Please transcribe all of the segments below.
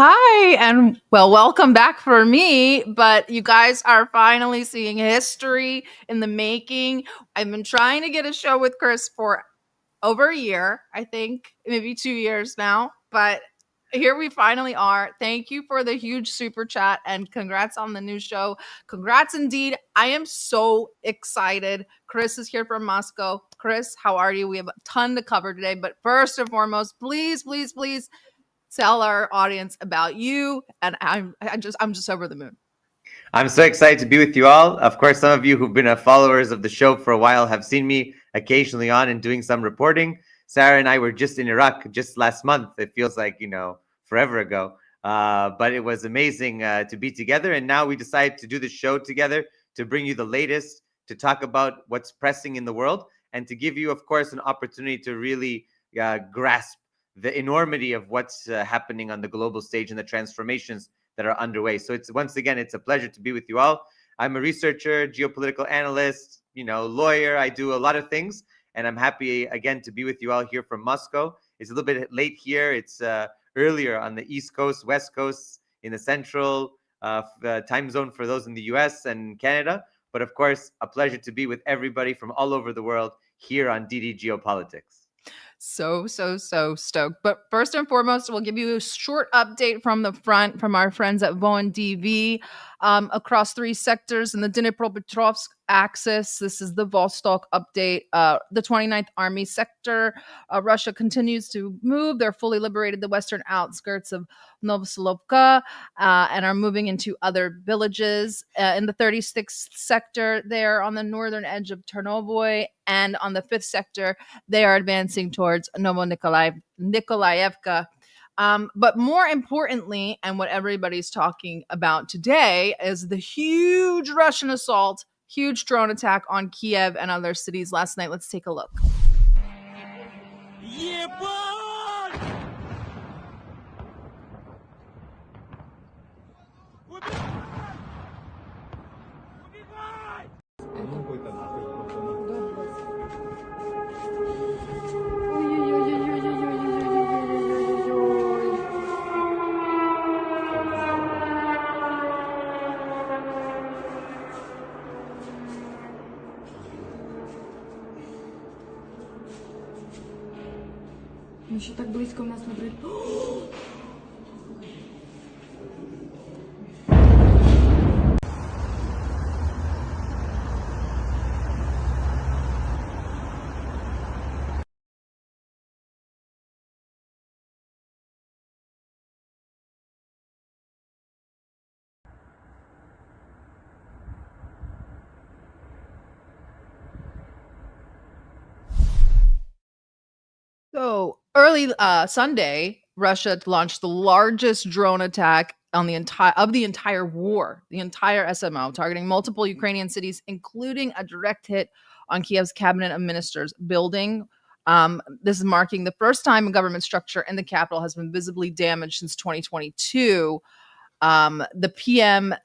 Hi, and welcome back for me. But you guys are finally seeing history in the making. I've been trying to get a show with Chris for over a year, I think, maybe 2 years now. But here we finally are. Thank you for the huge super chat and congrats on the new show. Congrats indeed. I am so excited. Chris is here from Moscow. Chris, how are you? We have a ton to cover today. But first and foremost, please, please, please tell our audience about you. And I'm just over the moon. I'm so excited to be with you all. Of course, some of you who've been followers of the show for a while have seen me occasionally on and doing some reporting. Sarah and I were just in Iraq just last month. It feels like, forever ago. But it was amazing to be together. And now we decided to do the show together to bring you the latest, to talk about what's pressing in the world, and to give you, of course, an opportunity to really grasp the enormity of what's happening on the global stage and the transformations that are underway. So it's a pleasure to be with you all. I'm a researcher, geopolitical analyst, lawyer. I do a lot of things, and I'm happy again to be with you all here from Moscow. It's a little bit late here. It's earlier on the East Coast, West Coast, in the central time zone for those in the US and Canada. But of course, a pleasure to be with everybody from all over the world here on DDG Geopolitics. So stoked. But first and foremost, we'll give you a short update from the front from our friends at Voen DV across three sectors in the Dnipropetrovsk axis. This is the Vostok update. The 29th Army sector. Russia continues to move. They're fully liberated the western outskirts of Novoslovka and are moving into other villages. In the 36th sector, they're on the northern edge of Ternovoy, and on the 5th sector, they are advancing towards Nikolaevka. But more importantly, and what everybody's talking about today, is the huge Russian assault, huge drone attack on Kiev and other cities last night. Let's take a look. Еще так близко у нас на брюк. So early Sunday, Russia launched the largest drone attack on the entire war, the entire SMO, targeting multiple Ukrainian cities, including a direct hit on Kiev's cabinet of ministers building. This is marking the first time a government structure in the capital has been visibly damaged since 2022. The PM,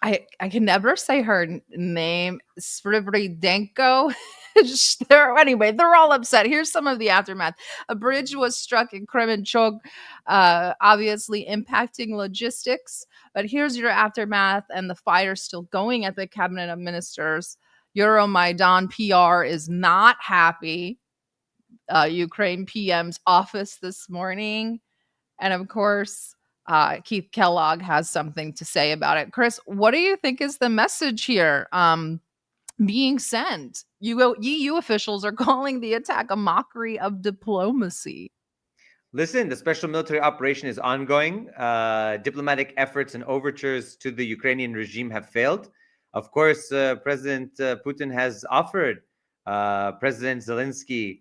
I can never say her name, Svridenko. Anyway, they're all upset. Here's some of the aftermath. A bridge was struck in Kremenchuk, obviously impacting logistics. But here's your aftermath, and the fire's still going at the cabinet of ministers. Euromaidan PR is not happy. Ukraine PM's office this morning. And of course, Keith Kellogg has something to say about it. Chris, what do you think is the message here being sent? EU officials are calling the attack a mockery of diplomacy. Listen, the special military operation is ongoing. Diplomatic efforts and overtures to the Ukrainian regime have failed. Of course, President Putin has offered President Zelensky,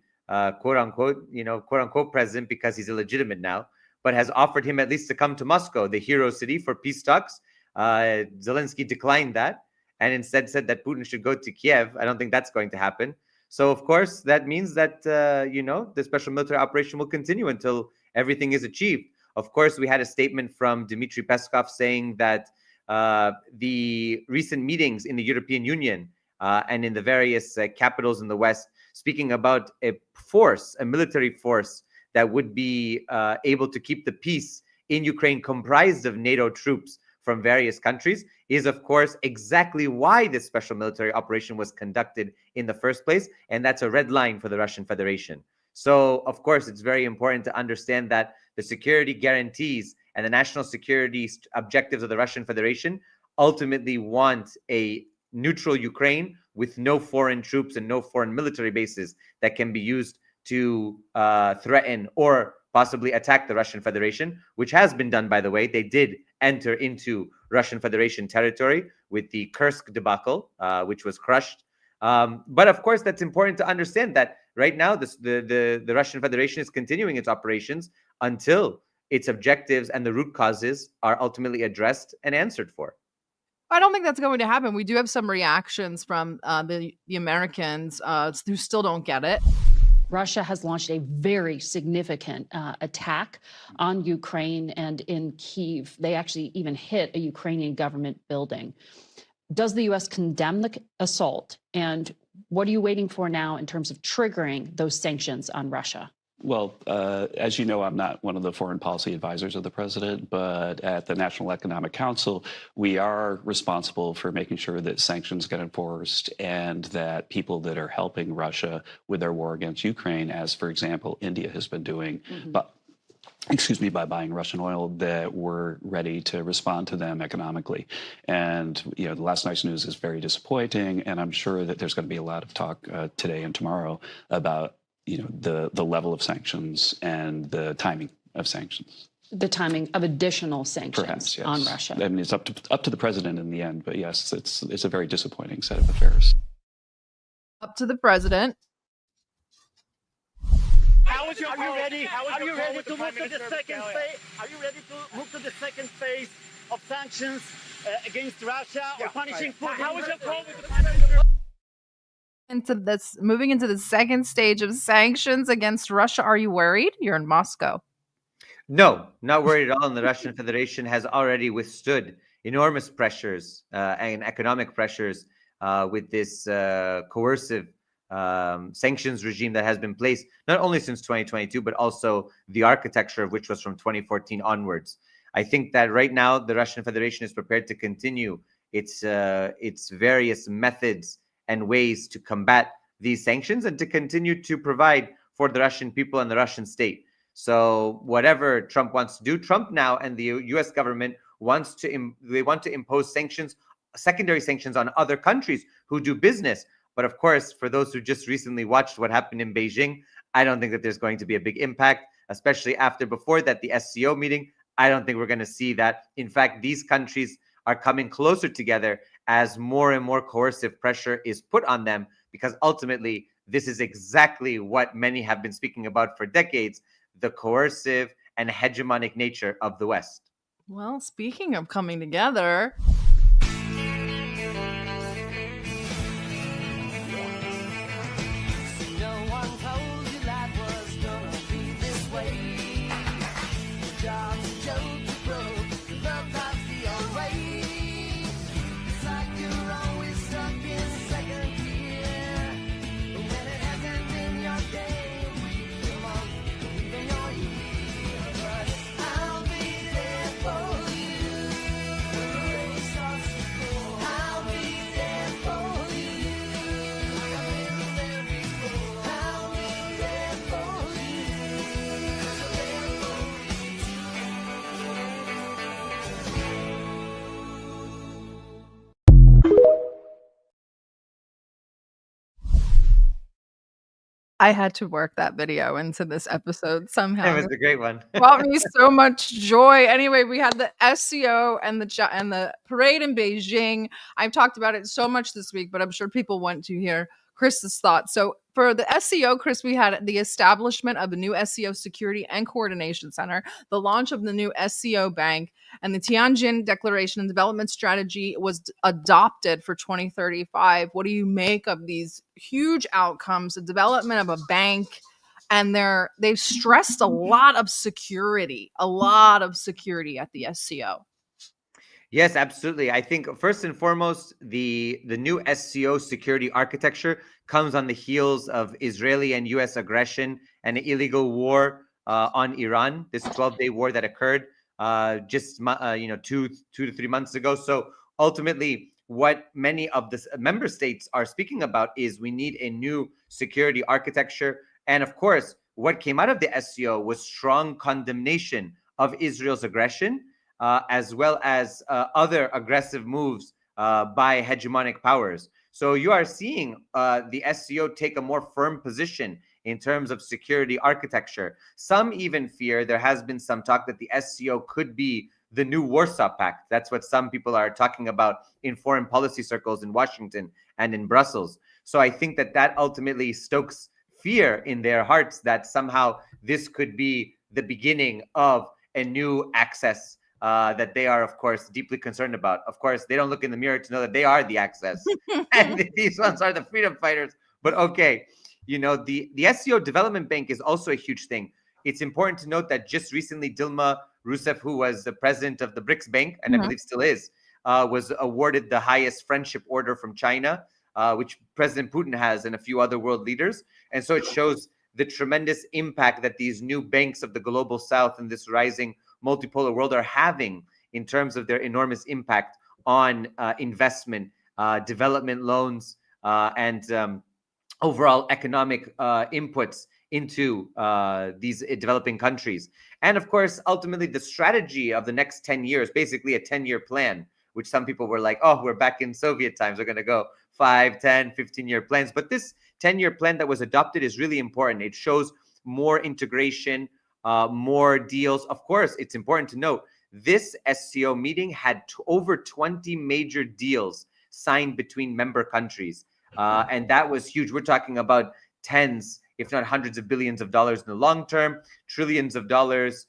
quote unquote president, because he's illegitimate now, but has offered him at least to come to Moscow, the hero city, for peace talks. Zelensky declined that and instead said that Putin should go to Kiev. I don't think that's going to happen. So, of course, that means that, the special military operation will continue until everything is achieved. Of course, we had a statement from Dmitry Peskov saying that the recent meetings in the European Union and in the various capitals in the West, speaking about a military force that would be able to keep the peace in Ukraine comprised of NATO troops from various countries is, of course, exactly why this special military operation was conducted in the first place. And that's a red line for the Russian Federation. So, of course, it's very important to understand that the security guarantees and the national security objectives of the Russian Federation ultimately want a neutral Ukraine with no foreign troops and no foreign military bases that can be used to threaten or possibly attack the Russian Federation, which has been done, by the way. They did enter into Russian Federation territory with the Kursk debacle, which was crushed. But of course, that's important to understand that right now, the Russian Federation is continuing its operations until its objectives and the root causes are ultimately addressed and answered for. I don't think that's going to happen. We do have some reactions from the Americans who still don't get it. Russia has launched a very significant attack on Ukraine, and in Kyiv, they actually even hit a Ukrainian government building. Does the U.S. condemn the assault? And what are you waiting for now in terms of triggering those sanctions on Russia? Well, as you know, I'm not one of the foreign policy advisors of the president, but at the National Economic Council, we are responsible for making sure that sanctions get enforced and that people that are helping Russia with their war against Ukraine, as, for example, India has been doing, by buying Russian oil, that we're ready to respond to them economically. And, you know, the last night's news is very disappointing, and I'm sure that there's going to be a lot of talk today and tomorrow about the level of sanctions and the timing of sanctions. The timing of additional sanctions Perhaps, yes, on Russia. I mean, it's up to the president in the end, but yes, it's a very disappointing set of affairs. Up to the president. Are you ready to move to the second phase? Are you ready to move to the second phase of sanctions against Russia or punishing Putin? How is your call with the Prime Minister? Moving into the second stage of sanctions against Russia. Are you worried? You're in Moscow. No, not worried at all. And the Russian Federation has already withstood enormous pressures and economic pressures with this coercive sanctions regime that has been placed not only since 2022, but also the architecture of which was from 2014 onwards. I think that right now the Russian Federation is prepared to continue its various methods and ways to combat these sanctions and to continue to provide for the Russian people and the Russian state. So whatever Trump wants to do, Trump now and the U.S. government want to impose sanctions, secondary sanctions on other countries who do business. But of course, for those who just recently watched what happened in Beijing, I don't think that there's going to be a big impact, especially before that, the SCO meeting. I don't think we're going to see that. In fact, these countries are coming closer together as more and more coercive pressure is put on them, because ultimately, this is exactly what many have been speaking about for decades, the coercive and hegemonic nature of the West. Well, speaking of coming together, I had to work that video into this episode somehow. It was a great one. Brought me so much joy. Anyway, we had the SCO and the parade in Beijing. I've talked about it so much this week, but I'm sure people want to hear Chris's thoughts. So for the SCO, Chris, we had the establishment of the new SCO Security and Coordination Center, the launch of the new SCO Bank, and the Tianjin Declaration and Development Strategy was adopted for 2035. What do you make of these huge outcomes, the development of a bank? And they've stressed a lot of security at the SCO. Yes, absolutely. I think first and foremost, the new SCO security architecture comes on the heels of Israeli and U.S. aggression and illegal war on Iran, this 12-day war that occurred just 2 to 3 months ago. So ultimately, what many of the member states are speaking about is we need a new security architecture. And of course, what came out of the SCO was strong condemnation of Israel's aggression, as well as other aggressive moves by hegemonic powers. So you are seeing the SCO take a more firm position in terms of security architecture. Some even fear, there has been some talk that the SCO could be the new Warsaw Pact. That's what some people are talking about in foreign policy circles in Washington and in Brussels. So I think that ultimately stokes fear in their hearts that somehow this could be the beginning of a new access that they are, of course, deeply concerned about. Of course, they don't look in the mirror to know that they are the access and these ones are the freedom fighters. But okay, the SCO Development Bank is also a huge thing. It's important to note that just recently Dilma Rousseff, who was the president of the BRICS Bank, and I believe still is, was awarded the highest friendship order from China, which President Putin has and a few other world leaders. And so it shows the tremendous impact that these new banks of the global south and this rising multipolar world are having in terms of their enormous impact on investment, development loans, and overall economic inputs into these developing countries. And of course, ultimately, the strategy of the next 10 years, basically a 10-year plan, which some people were like, oh, we're back in Soviet times. We're going to go 5, 10, 15-year plans. But this 10-year plan that was adopted is really important. It shows more integration, more deals. Of course, it's important to note this SCO meeting had over 20 major deals signed between member countries. And that was huge. We're talking about tens, if not hundreds of billions of dollars in the long term, trillions of dollars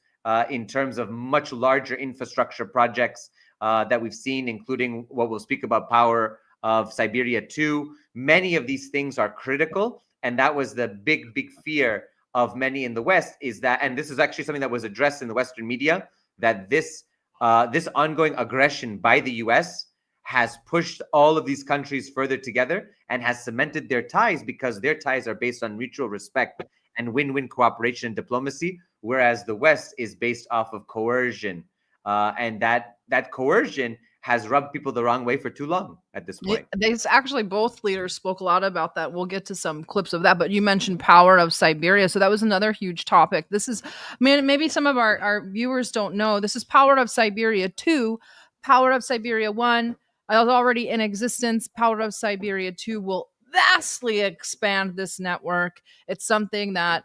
in terms of much larger infrastructure projects that we've seen, including what we'll speak about, Power of Siberia 2. Many of these things are critical. And that was the big fear of many in the West, is that, and this is actually something that was addressed in the Western media, that this ongoing aggression by the US has pushed all of these countries further together and has cemented their ties, because their ties are based on mutual respect and win-win cooperation and diplomacy, whereas the West is based off of coercion. And that coercion has rubbed people the wrong way for too long at this point. Actually, both leaders spoke a lot about that. We'll get to some clips of that, but you mentioned Power of Siberia. So that was another huge topic. This is, maybe some of our viewers don't know, this is Power of Siberia 2. Power of Siberia 1 is already in existence. Power of Siberia 2 will vastly expand this network. It's something that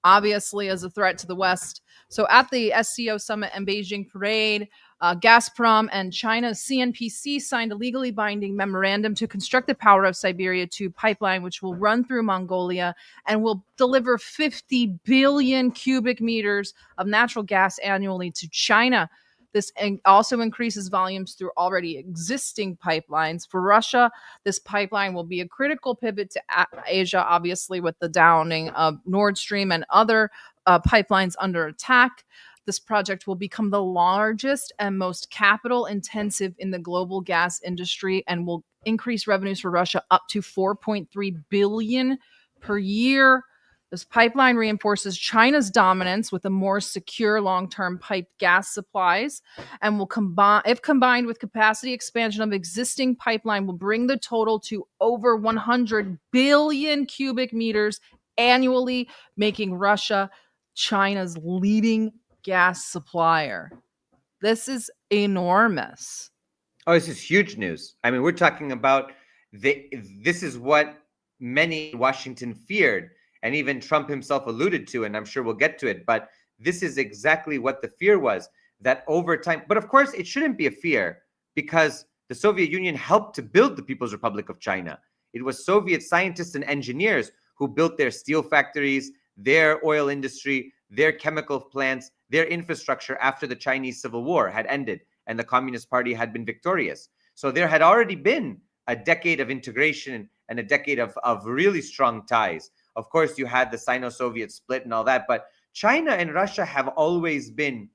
obviously is a threat to the West. So at the SCO Summit and Beijing Parade, Gazprom and China's CNPC signed a legally binding memorandum to construct the Power of Siberia 2 pipeline, which will run through Mongolia and will deliver 50 billion cubic meters of natural gas annually to China. This also increases volumes through already existing pipelines. For Russia, this pipeline will be a critical pivot to Asia, obviously, with the downing of Nord Stream and other pipelines under attack. This project will become the largest and most capital intensive in the global gas industry and will increase revenues for Russia up to 4.3 billion per year. This pipeline reinforces China's dominance with a more secure long-term piped gas supplies, and will if combined with capacity expansion of existing pipeline, will bring the total to over 100 billion cubic meters annually, making Russia China's leading gas supplier. This is enormous. Oh, this is huge news. I mean, we're talking about this is what many in Washington feared, and even Trump himself alluded to, and I'm sure we'll get to it, but this is exactly what the fear was, that over time, but of course it shouldn't be a fear, because the Soviet Union helped to build the People's Republic of China. It was Soviet scientists and engineers who built their steel factories, their oil industry, their chemical plants, their infrastructure after the Chinese Civil War had ended and the Communist Party had been victorious. So there had already been a decade of integration and a decade of really strong ties. Of course, you had the Sino-Soviet split and all that, but China and Russia have always been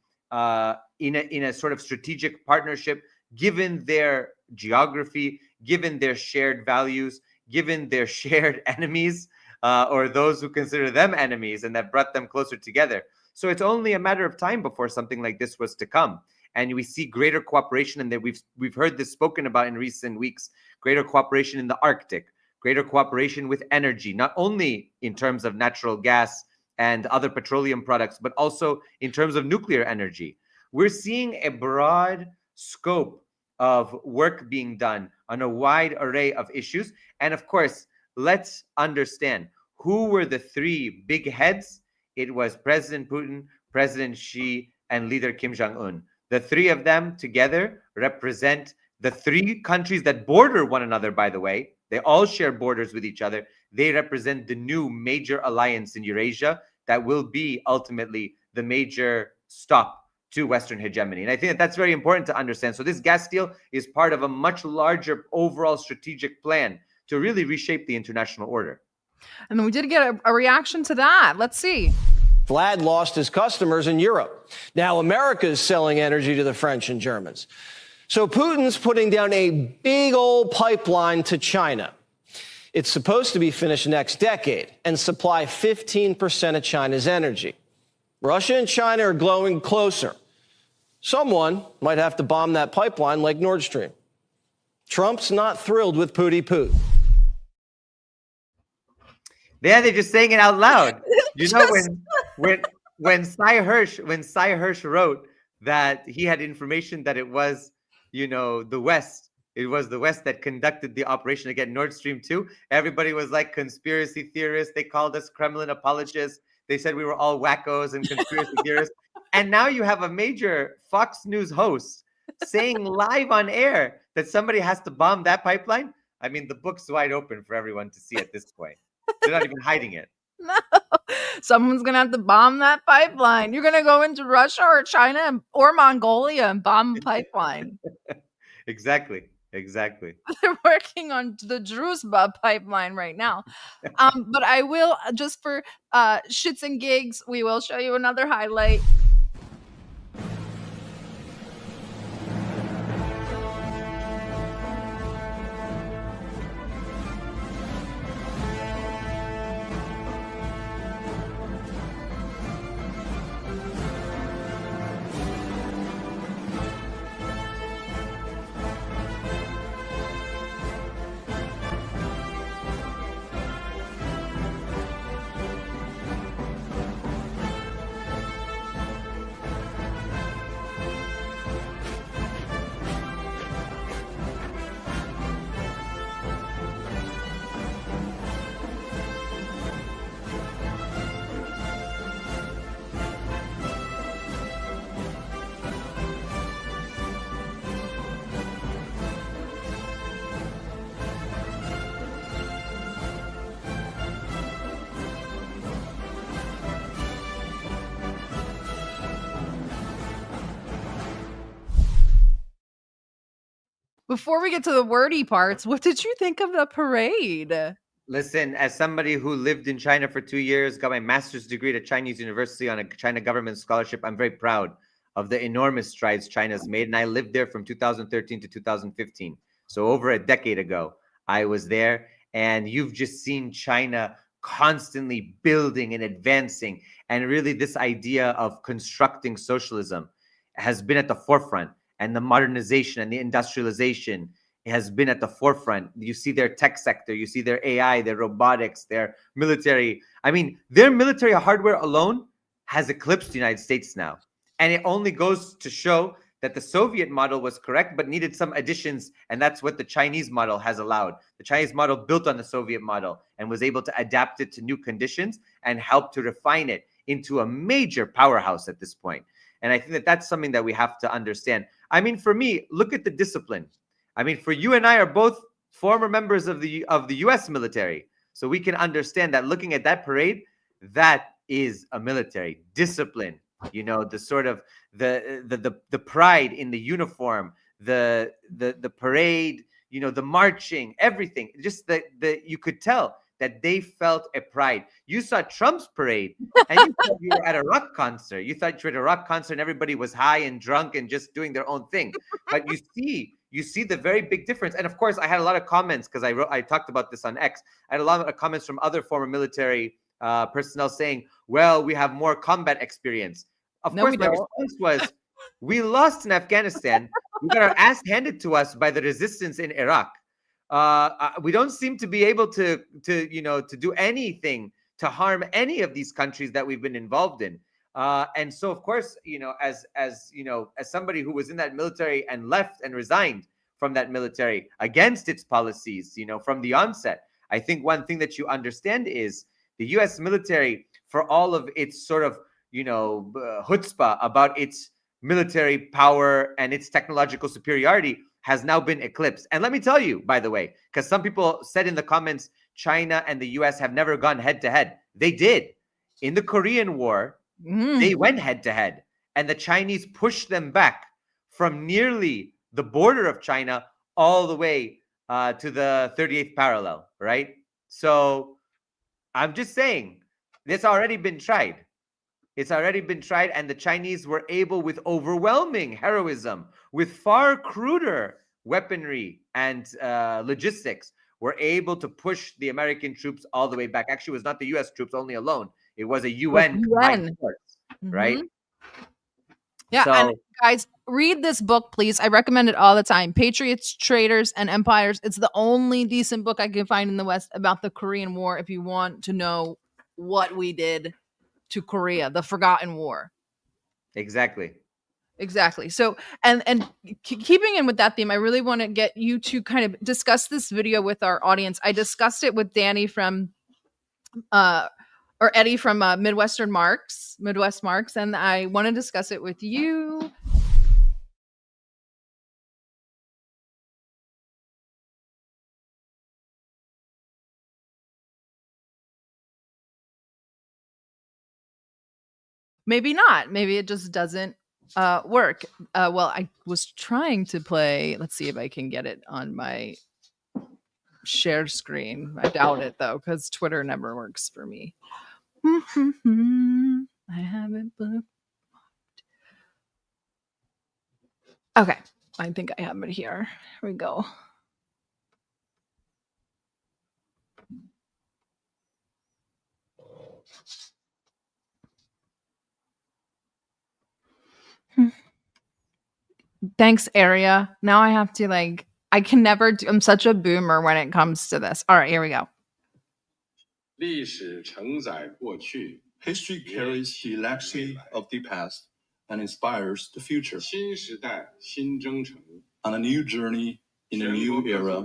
in a sort of strategic partnership, given their geography, given their shared values, given their shared enemies, or those who consider them enemies, and that brought them closer together. So it's only a matter of time before something like this was to come. And we see greater cooperation, and that we've heard this spoken about in recent weeks, greater cooperation in the Arctic, greater cooperation with energy, not only in terms of natural gas and other petroleum products, but also in terms of nuclear energy. We're seeing a broad scope of work being done on a wide array of issues. And of course, let's understand who were the three big heads. It was President Putin, President Xi, and leader Kim Jong-un. The three of them together represent the three countries that border one another, by the way. They all share borders with each other. They represent the new major alliance in Eurasia that will be ultimately the major stop to Western hegemony. And I think that that's very important to understand. So this gas deal is part of a much larger overall strategic plan to really reshape the international order. And then we did get a reaction to that. Let's see. Vlad lost his customers in Europe. Now America is selling energy to the French and Germans. So Putin's putting down a big old pipeline to China. It's supposed to be finished next decade and supply 15% of China's energy. Russia and China are growing closer. Someone might have to bomb that pipeline like Nord Stream. Trump's not thrilled with Putin. Yeah, they're just saying it out loud. You know, when Cy Hirsch wrote that he had information that it was, you know, the West. It was the West that conducted the operation against Nord Stream 2. Everybody was like conspiracy theorists. They called us Kremlin apologists. They said we were all wackos and conspiracy theorists. And now you have a major Fox News host saying live on air that somebody has to bomb that pipeline. I mean, the book's wide open for everyone to see at this point. They're not even hiding it. No, someone's going to have to bomb that pipeline. You're going to go into Russia or China or Mongolia and bomb a pipeline. Exactly. They're working on the Druzhba pipeline right now. But I will, just for shits and gigs, we will show you another highlight. Before we get to the wordy parts, what did you think of the parade? Listen, as somebody who lived in China for 2 years, got my master's degree at a Chinese university on a China government scholarship, I'm very proud of the enormous strides China's made. And I lived there from 2013 to 2015. So over a decade ago, I was there. And you've just seen China constantly building and advancing. And really this idea of constructing socialism has been at the forefront. And the modernization and the industrialization has been at the forefront. You see their tech sector, you see their AI, their robotics, their military. I mean, their military hardware alone has eclipsed the United States now. And it only goes to show that the Soviet model was correct, but needed some additions. And that's what the Chinese model has allowed. The Chinese model built on the Soviet model and was able to adapt it to new conditions and help to refine it into a major powerhouse at this point. And I think that that's something that we have to understand. I mean, for me, look at the discipline. I mean, for you and I are both former members of the U.S. military. So we can understand that looking at that parade, that is a military discipline. You know, the sort of the pride in the uniform, the parade, you know, the marching, everything. Just that you could tell that they felt a pride. You saw Trump's parade and you thought you were at a rock concert. You thought you were at a rock concert and everybody was high and drunk and just doing their own thing. But you see the very big difference. And of course, I had a lot of comments because I talked about this on X. I had a lot of comments from other former military personnel saying, well, we have more combat experience. Of No, course, we my don't. response was, we lost in Afghanistan. We got our ass handed to us by the resistance in Iraq. We don't seem to be able to do anything to harm any of these countries that we've been involved in. And so, of course, as somebody who was in that military and left and resigned from that military against its policies, from the onset, I think one thing that you understand is the U.S. military, for all of its sort of, chutzpah about its military power and its technological superiority, has now been eclipsed. And let me tell you, by the way, because some people said in the comments, China and the US have never gone head to head. They did. In the Korean War, they went head to head. And the Chinese pushed them back from nearly the border of China all the way to the 38th parallel, right? So I'm just saying, it's already been tried. It's already been tried, and the Chinese were able, with overwhelming heroism, with far cruder weaponry and logistics, were able to push the American troops all the way back. Actually, it was not the U.S. troops only alone. It was a UN combined force, right? Yeah, So, and guys, read this book, please. I recommend it all the time. Patriots, Traitors, and Empires. It's the only decent book I can find in the West about the Korean War if you want to know what we did to Korea, the Forgotten War. exactly. So, and keeping in with that theme, I really want to get you to kind of discuss this video with our audience. I discussed it with Danny from, or Eddie from Midwest Marks, and I want to discuss it with you. Maybe not. Maybe it just doesn't work. Well, I was trying to play. Let's see if I can get it on my share screen. I doubt it though, because Twitter never works for me. I haven't booked. Okay, I think I have it here. Here we go. Thanks, Area. Now I have to I can never do, I'm such a boomer when it comes to this. All right, here we go. History carries the legacy of the past and inspires the future. On a new journey in a new era,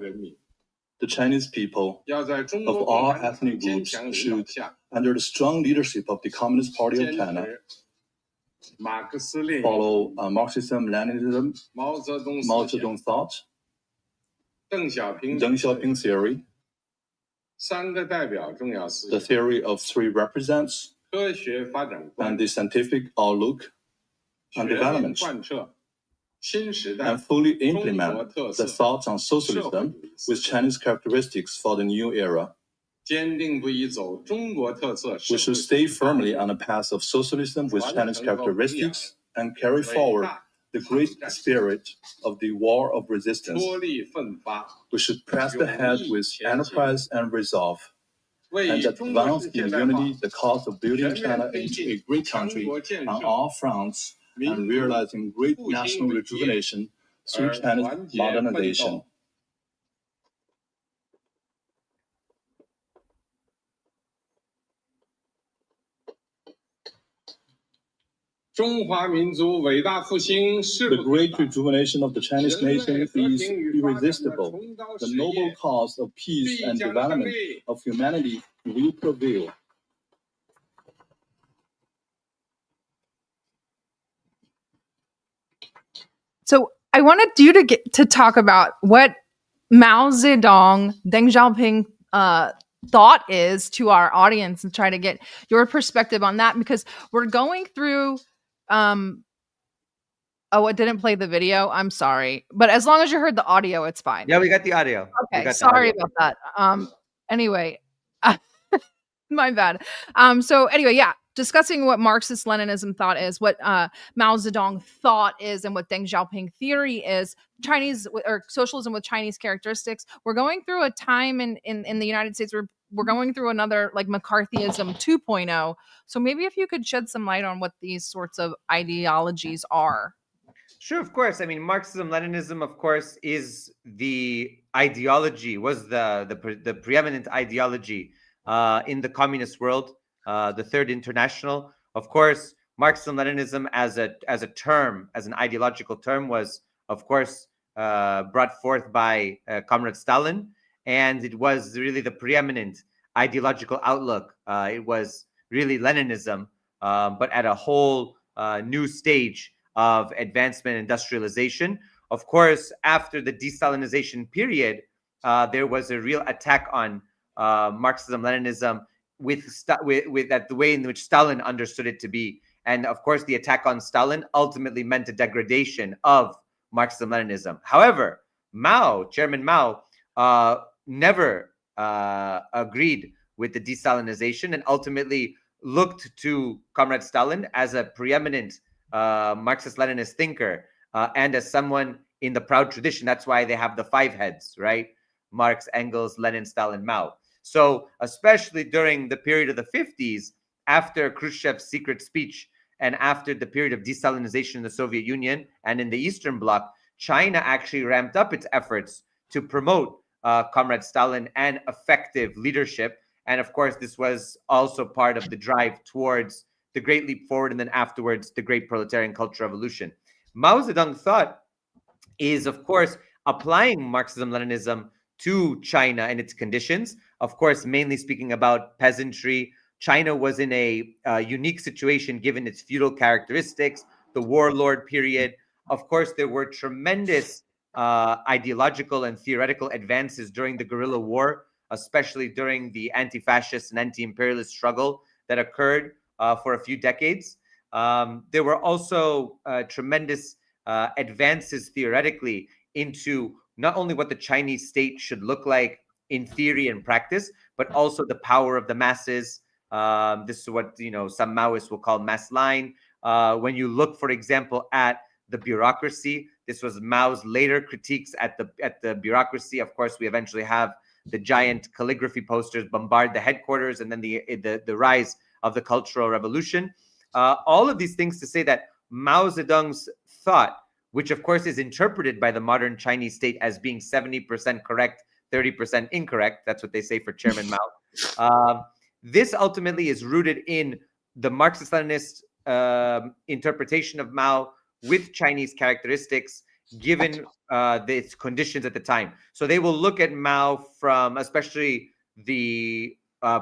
the Chinese people of all ethnic groups should, under the strong leadership of the Communist Party of China, follow Marxism-Leninism, Mao Zedong thought, Deng Xiaoping theory, the theory of three represents, and the scientific outlook on development, and fully implement the thoughts on socialism with Chinese characteristics for the new era. We should stay firmly on the path of socialism with Chinese characteristics and carry forward the great spirit of the war of resistance. We should press ahead with enterprise and resolve, and advance in unity the cause of building China into a great country on all fronts and realizing great national rejuvenation through China's modernization. The great rejuvenation of the Chinese nation is irresistible. The noble cause of peace and development of humanity will prevail. So I wanted you to talk about what Mao Zedong, Deng Xiaoping thought is to our audience and try to get your perspective on that, because we're going through it didn't play the video. I'm sorry. But as long as you heard the audio, it's fine. Yeah, we got the audio. Okay, sorry about that. Anyway, my bad. So anyway, yeah, discussing what Marxist-Leninism thought is, what Mao Zedong thought is, and what Deng Xiaoping theory is, Chinese or socialism with Chinese characteristics. We're going through a time in the United States where we're going through another like McCarthyism 2.0. So maybe if you could shed some light on what these sorts of ideologies are. Sure, of course. I mean, Marxism, Leninism, of course, is the ideology, was the preeminent ideology in the communist world, the Third International. Of course, Marxism, Leninism as a term, as an ideological term, was, of course, brought forth by Comrade Stalin, and it was really the preeminent ideological outlook. It was really Leninism, but at a whole new stage of advancement and industrialization. Of course, after the de-Stalinization period, there was a real attack on Marxism, Leninism with that the way in which Stalin understood it to be. And of course, the attack on Stalin ultimately meant a degradation of Marxism, Leninism. However, Chairman Mao, never agreed with the de-Stalinization and ultimately looked to Comrade Stalin as a preeminent Marxist-Leninist thinker and as someone in the proud tradition. That's why they have the five heads, right? Marx, Engels, Lenin, Stalin, Mao. So especially during the period of the 50s, after Khrushchev's secret speech and after the period of de-Stalinization in the Soviet Union and in the Eastern Bloc, China actually ramped up its efforts to promote Comrade Stalin and effective leadership. And of course, this was also part of the drive towards the Great Leap Forward and then afterwards the Great Proletarian Cultural Revolution. Mao Zedong thought is, of course, applying Marxism-Leninism to China and its conditions. Of course, mainly speaking about peasantry. China was in a unique situation given its feudal characteristics, the warlord period. Of course, there were tremendous ideological and theoretical advances during the guerrilla war, especially during the anti-fascist and anti-imperialist struggle that occurred for a few decades. There were also tremendous advances theoretically into not only what the Chinese state should look like in theory and practice, but also the power of the masses. This is what some Maoists will call mass line. When you look, for example, at the bureaucracy, this was Mao's later critiques at the bureaucracy. Of course, we eventually have the giant calligraphy posters bombard the headquarters, and then the rise of the Cultural Revolution. All of these things to say that Mao Zedong's thought, which of course is interpreted by the modern Chinese state as being 70% correct, 30% incorrect. That's what they say for Chairman Mao. This ultimately is rooted in the Marxist-Leninist interpretation of Mao with Chinese characteristics, given its conditions at the time. So they will look at Mao from especially the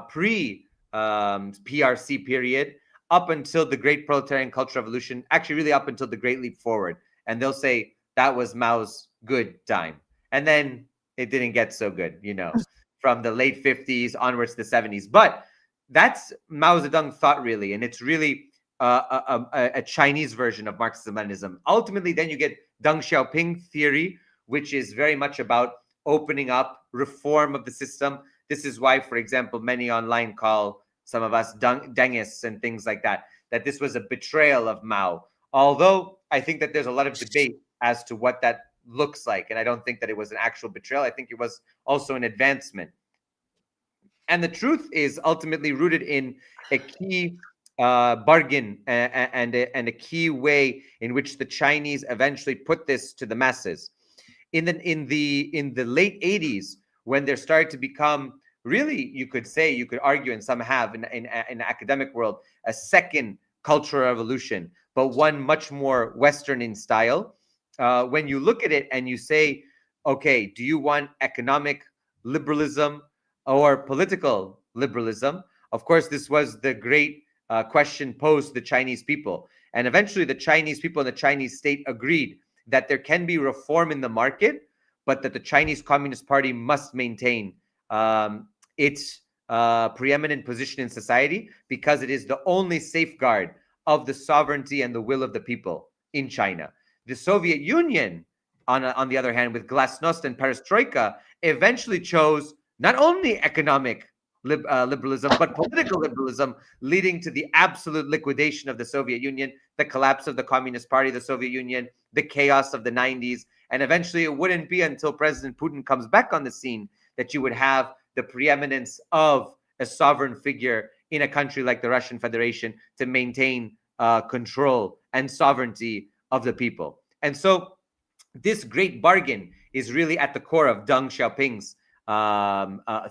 pre-PRC period up until the Great Proletarian Cultural Revolution, actually really up until the Great Leap Forward. And they'll say that was Mao's good time. And then it didn't get so good, from the late 50s onwards to the 70s. But that's Mao Zedong thought, really. And it's really a Chinese version of Marxism-Leninism. Ultimately, then you get Deng Xiaoping theory, which is very much about opening up, reform of the system. This is why, for example, many online call some of us Dengists and things like that this was a betrayal of Mao. Although I think that there's a lot of debate as to what that looks like. And I don't think that it was an actual betrayal. I think it was also an advancement. And the truth is ultimately rooted in a key bargain and a key way in which the Chinese eventually put this to the masses. In the late 80s, when there started to become, really, you could argue, and some have in the academic world, a second cultural revolution, but one much more Western in style. When you look at it and you say, okay, do you want economic liberalism or political liberalism? Of course, this was the great question posed to the Chinese people. And eventually the Chinese people and the Chinese state agreed that there can be reform in the market, but that the Chinese Communist Party must maintain its preeminent position in society, because it is the only safeguard of the sovereignty and the will of the people in China. The Soviet Union, on the other hand, with glasnost and perestroika, eventually chose not only economic liberalism, but political liberalism, leading to the absolute liquidation of the Soviet Union, the collapse of the Communist Party of the Soviet Union, the chaos of the 90s. And eventually it wouldn't be until President Putin comes back on the scene that you would have the preeminence of a sovereign figure in a country like the Russian Federation to maintain control and sovereignty of the people. And so this great bargain is really at the core of Deng Xiaoping's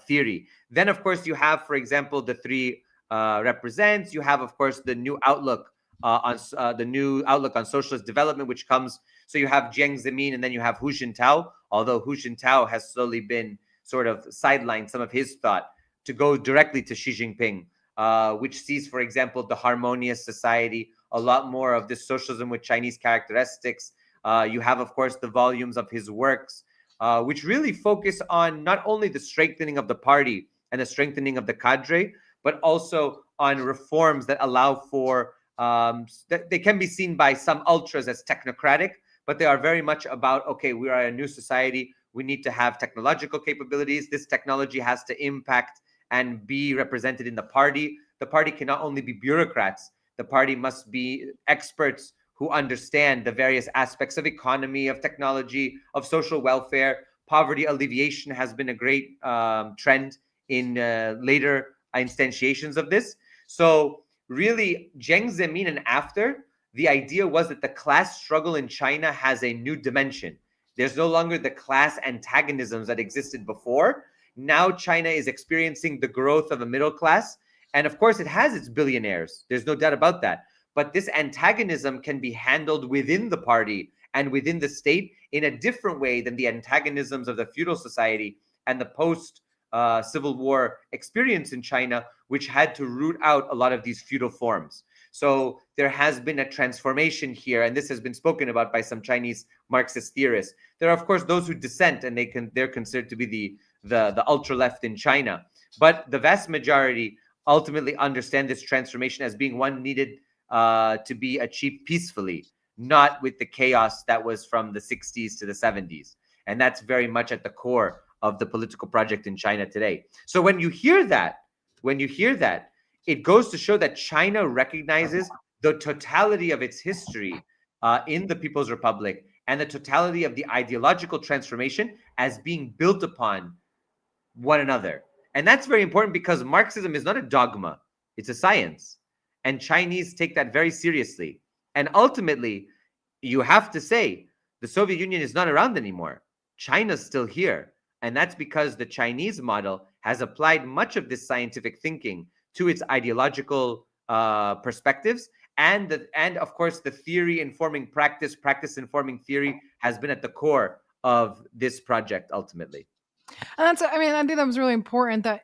theory. Then, of course, you have, for example, the three represents. You have, of course, the new outlook on socialist development, which comes. So you have Jiang Zemin, and then you have Hu Jintao. Although Hu Jintao has slowly been sort of sidelined some of his thought to go directly to Xi Jinping, which sees, for example, the harmonious society, a lot more of this socialism with Chinese characteristics. You have, of course, the volumes of his works, which really focus on not only the strengthening of the party and the strengthening of the cadre, but also on reforms that allow for, they can be seen by some ultras as technocratic, but they are very much about, okay, we are a new society. We need to have technological capabilities. This technology has to impact and be represented in the party. The party cannot only be bureaucrats. The party must be experts who understand the various aspects of economy, of technology, of social welfare. Poverty alleviation has been a great trend in later instantiations of this. So really, Jiang Zemin and after, the idea was that the class struggle in China has a new dimension. There's no longer the class antagonisms that existed before. Now China is experiencing the growth of a middle class. And of course, it has its billionaires. There's no doubt about that. But this antagonism can be handled within the party and within the state in a different way than the antagonisms of the feudal society and the post-Civil War experience in China, which had to root out a lot of these feudal forms. So there has been a transformation here, and this has been spoken about by some Chinese Marxist theorists. There are, of course, those who dissent, and they're considered to be the ultra-left in China. But the vast majority ultimately understand this transformation as being one needed to be achieved peacefully, not with the chaos that was from the 60s to the 70s. And that's very much at the core of the political project in China today. So when you hear that, it goes to show that China recognizes the totality of its history in the People's Republic and the totality of the ideological transformation as being built upon one another. And that's very important because Marxism is not a dogma, it's a science. And Chinese take that very seriously. And ultimately, you have to say, the Soviet Union is not around anymore. China's still here. And that's because the Chinese model has applied much of this scientific thinking to its ideological perspectives. And of course, the theory informing practice, practice informing theory has been at the core of this project ultimately. And that's, I mean, I think that was really important that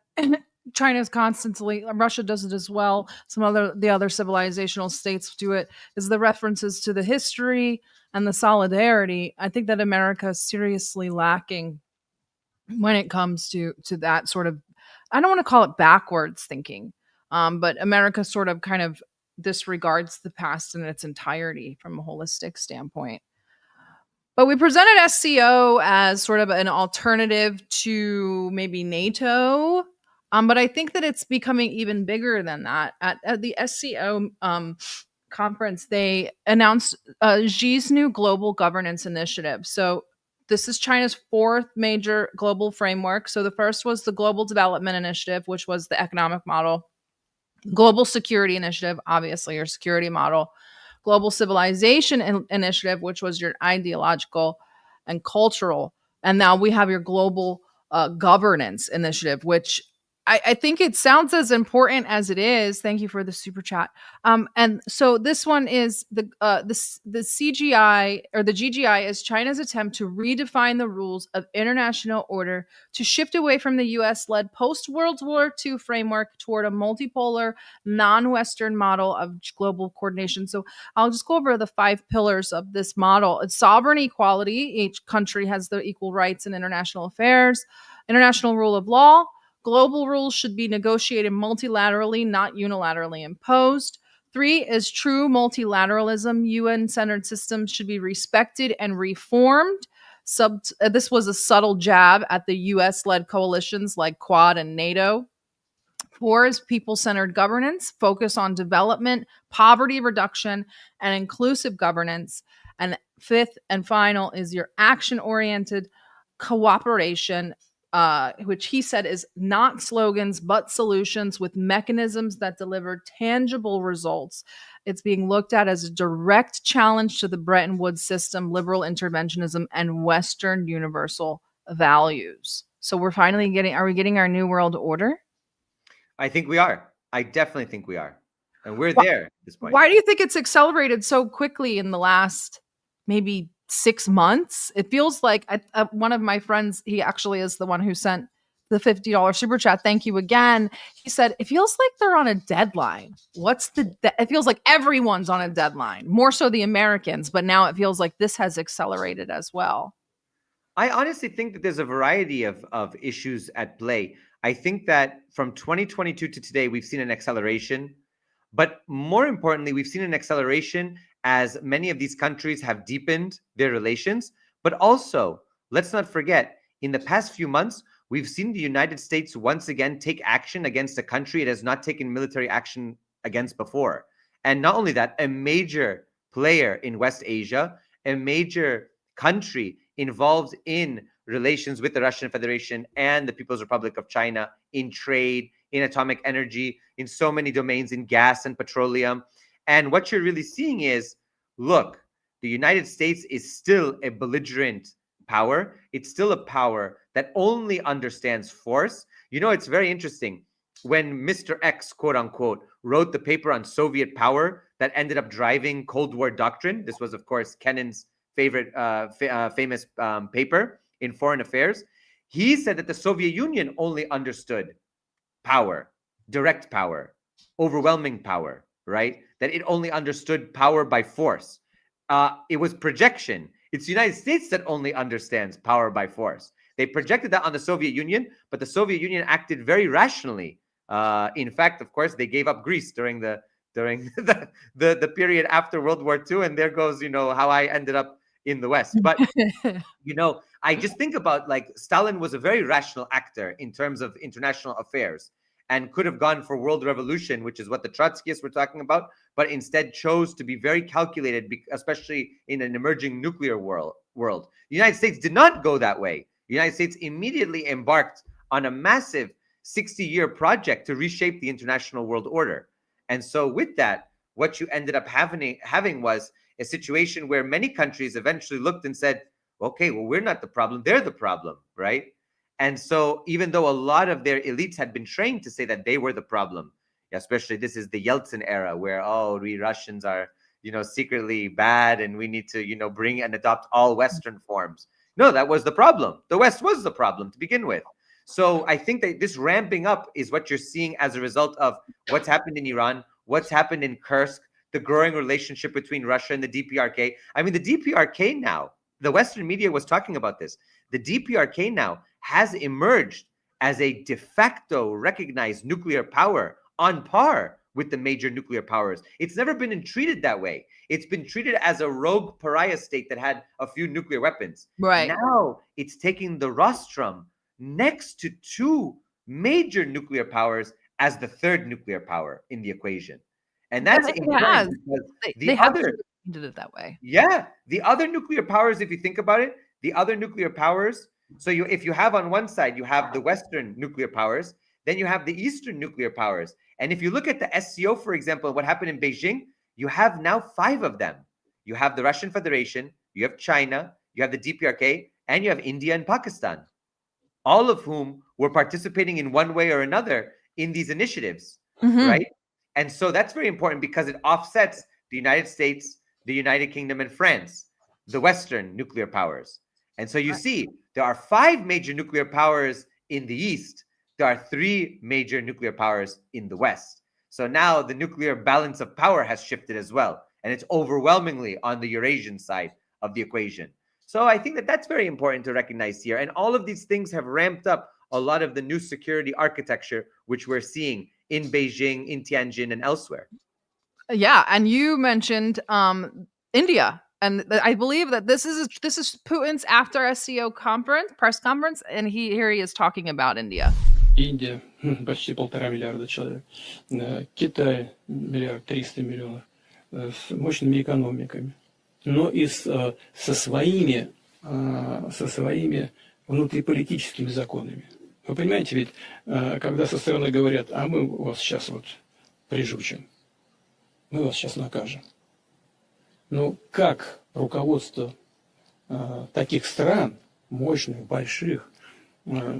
China's constantly, Russia does it as well. The other civilizational states do it, is the references to the history and the solidarity. I think that America is seriously lacking when it comes to that sort of, I don't want to call it backwards thinking, but America sort of kind of disregards the past in its entirety from a holistic standpoint. But we presented SCO as sort of an alternative to maybe NATO. But I think that it's becoming even bigger than that. At the SCO conference, they announced Xi's new global governance initiative. So this is China's fourth major global framework. So the first was the Global Development Initiative, which was the economic model. Global Security Initiative, obviously your security model. Global Civilization Initiative, which was your ideological and cultural. And now we have your Global Governance Initiative, which I think it sounds as important as it is. Thank you for the super chat. And so this one is the CGI, or the GGI, is China's attempt to redefine the rules of international order to shift away from the US-led post-World War II framework toward a multipolar, non-Western model of global coordination. So I'll just go over the 5 pillars of this model. It's sovereign equality. Each country has the equal rights in international affairs. International rule of law. Global rules should be negotiated multilaterally, not unilaterally imposed. 3 is true multilateralism. UN-centered systems should be respected and reformed. This was a subtle jab at the US-led coalitions like Quad and NATO. 4 is people-centered governance, focus on development, poverty reduction, and inclusive governance. And 5th and final is your action-oriented cooperation which he said is not slogans, but solutions with mechanisms that deliver tangible results. It's being looked at as a direct challenge to the Bretton Woods system, liberal interventionism, and Western universal values. So we're finally are we getting our new world order? I think we are. I definitely think we are. And we're there at this point. Why do you think it's accelerated so quickly in the last maybe 6 months? It feels like one of my friends, he actually is the one who sent the $50 super chat. Thank you again. He said, it feels like they're on a deadline. It feels like everyone's on a deadline, more so the Americans, but now it feels like this has accelerated as well. I honestly think that there's a variety of issues at play. I think that from 2022 to today, we've seen an acceleration. But more importantly, we've seen an acceleration as many of these countries have deepened their relations. But also, let's not forget, in the past few months, we've seen the United States once again take action against a country it has not taken military action against before. And not only that, a major player in West Asia, a major country involved in relations with the Russian Federation and the People's Republic of China in trade, in atomic energy, in so many domains, in gas and petroleum. And what you're really seeing is, look, the United States is still a belligerent power. It's still a power that only understands force. You know, it's very interesting. When Mr. X, quote unquote, wrote the paper on Soviet power that ended up driving Cold War doctrine, this was, of course, Kennan's favorite famous paper in foreign affairs, he said that the Soviet Union only understood power, direct power, overwhelming power, right? That it only understood power by force. It was projection. It's the United States that only understands power by force. They projected that on the Soviet Union, but the Soviet Union acted very rationally. In fact, of course, they gave up Greece during the period after World War II, and there goes, how I ended up in the West. But I just think about, like, Stalin was a very rational actor in terms of international affairs and could have gone for world revolution, which is what the Trotskyists were talking about, but instead chose to be very calculated, especially in an emerging nuclear world. The United States did not go that way. The United States immediately embarked on a massive 60-year project to reshape the international world order. And so with that, what you ended up having was a situation where many countries eventually looked and said, okay, well, we're not the problem, they're the problem, right? And so even though a lot of their elites had been trained to say that they were the problem, especially this is the Yeltsin era where, we Russians are, secretly bad and we need to, bring and adopt all Western forms. No, that was the problem. The West was the problem to begin with. So I think that this ramping up is what you're seeing as a result of what's happened in Iran, what's happened in Kursk, the growing relationship between Russia and the DPRK. I mean, the DPRK now, the Western media was talking about this. The DPRK now has emerged as a de facto recognized nuclear power on par with the major nuclear powers. It's never been treated that way. It's been treated as a rogue pariah state that had a few nuclear weapons. Right. Now it's taking the rostrum next to two major nuclear powers as the third nuclear power in the equation. And that's important because they have did it that way. Yeah. The other nuclear powers, if you think about it, the other nuclear powers, if you have on one side, you have the Western nuclear powers, then you have the Eastern nuclear powers. And if you look at the SCO, for example, what happened in Beijing, you have now 5 of them. You have the Russian Federation, you have China, you have the DPRK, and you have India and Pakistan, all of whom were participating in one way or another in these initiatives, right? And so that's very important because it offsets the United States, the United Kingdom, and France, the Western nuclear powers. And so you see, there are 5 major nuclear powers in the East. There are 3 major nuclear powers in the West. So now the nuclear balance of power has shifted as well. And it's overwhelmingly on the Eurasian side of the equation. So I think that that's very important to recognize here. And all of these things have ramped up a lot of the new security architecture, which we're seeing in Beijing, in Tianjin, and elsewhere. Yeah, and you mentioned India, and I believe that this is Putin's after SCO press conference, and here he is talking about India. Индия почти 1,5 миллиарда человек, Китай 1,3 миллиарда с мощными экономиками, но и со своими внутриполитическими законами. Вы понимаете, ведь когда со стороны говорят, а мы вас сейчас вот прижучим, мы вас сейчас накажем. Ну, как руководство таких стран, мощных, больших,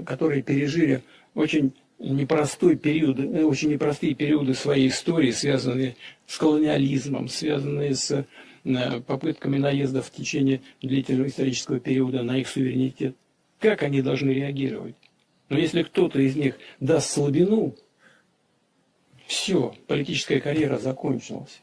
которые пережили очень непростые периоды своей истории, связанные с колониализмом, связанные с попытками наездов в течение длительного исторического периода на их суверенитет. Как они должны реагировать? Но если кто-то из них даст слабину, все, политическая карьера закончилась.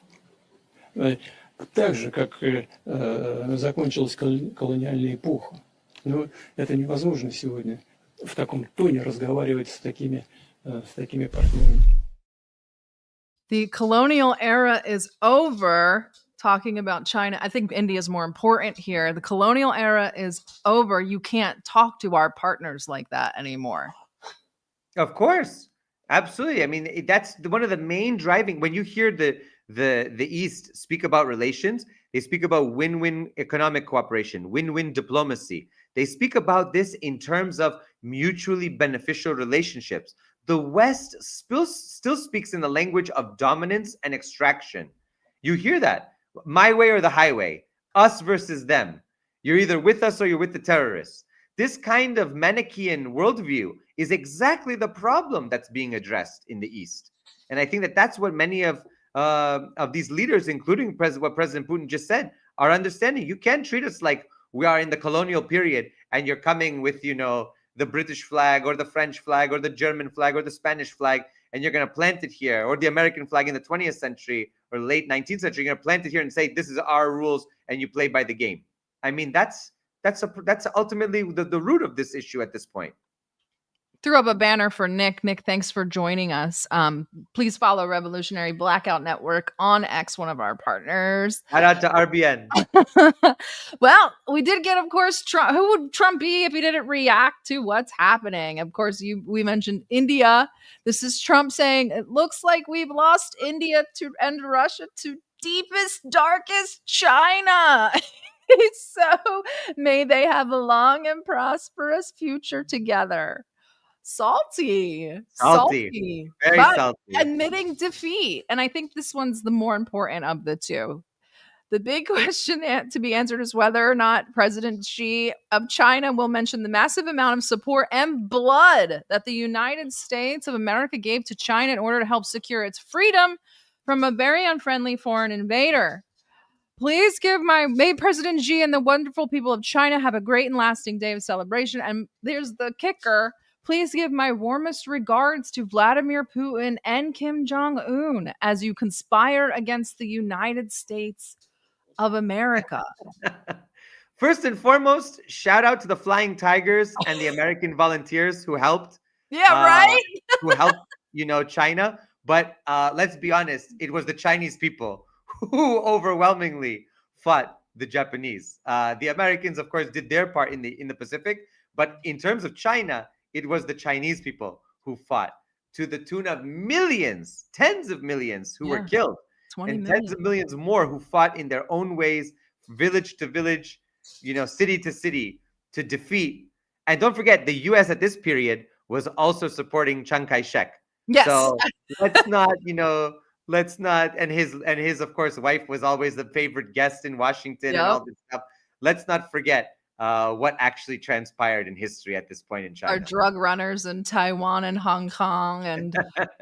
Так же, как закончилась колониальная эпоха. Но это невозможно сегодня в таком тоне разговаривать с такими партнерами. The colonial era is over. Talking about China, I think India is more important here. The colonial era is over. You can't talk to our partners like that anymore. Of course, absolutely. I mean, that's one of the main driving. When you hear the East speak about relations, they speak about win-win economic cooperation, win-win diplomacy. They speak about this in terms of mutually beneficial relationships. The West still speaks in the language of dominance and extraction. You hear that. My way or the highway, us versus them. You're either with us or you're with the terrorists. This kind of Manichaean worldview is exactly the problem that's being addressed in the East. And I think that that's what many of these leaders, including what President Putin just said, are understanding. You can't treat us like we are in the colonial period and you're coming with, the British flag or the French flag or the German flag or the Spanish flag, and you're going to plant it here, or the American flag in the 20th century or late 19th century. You're going to plant it here and say, this is our rules, and you play by the game. I mean, that's ultimately the root of this issue at this point. Threw up a banner for Nick. Nick, thanks for joining us. Please follow Revolutionary Blackout Network on X, one of our partners. Shout out to RBN. Well, we did get, of course, Trump. Who would Trump be if he didn't react to what's happening? Of course, we mentioned India. This is Trump saying, it looks like we've lost India and Russia to deepest, darkest China. So may they have a long and prosperous future together. Salty. Very but salty. Admitting defeat. And I think this one's the more important of the two. The big question to be answered is whether or not President Xi of China will mention the massive amount of support and blood that the United States of America gave to China in order to help secure its freedom from a very unfriendly foreign invader. Please may President Xi and the wonderful people of China have a great and lasting day of celebration. And there's the kicker. Please give my warmest regards to Vladimir Putin and Kim Jong-un as you conspire against the United States of America. First and foremost, shout out to the Flying Tigers and the American volunteers who helped. Yeah, right? Who helped, China. But let's be honest, it was the Chinese people who overwhelmingly fought the Japanese. The Americans, of course, did their part in the Pacific. But in terms of China, it was the Chinese people who fought to the tune of millions, tens of millions who were killed. 20 and million. Tens of millions more who fought in their own ways, village to village, city to city, to defeat. And don't forget, the U.S. at this period was also supporting Chiang Kai-shek. Yes. So let's not, and his of course wife was always the favorite guest in Washington and all this stuff. Let's not forget what actually transpired in history at this point in China. Our drug runners in Taiwan and Hong Kong and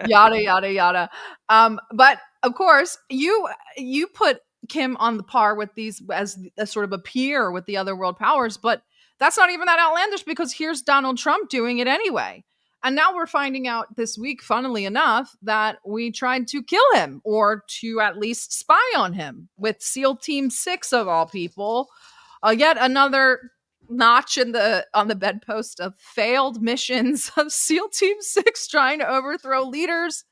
yada, yada, yada. But of course, you put Kim on the par with these as a sort of a peer with the other world powers, but that's not even that outlandish because here's Donald Trump doing it anyway. And now we're finding out this week, funnily enough, that we tried to kill him or to at least spy on him with SEAL Team 6 of all people. Yet another notch on the bedpost of failed missions of SEAL Team 6 trying to overthrow leaders.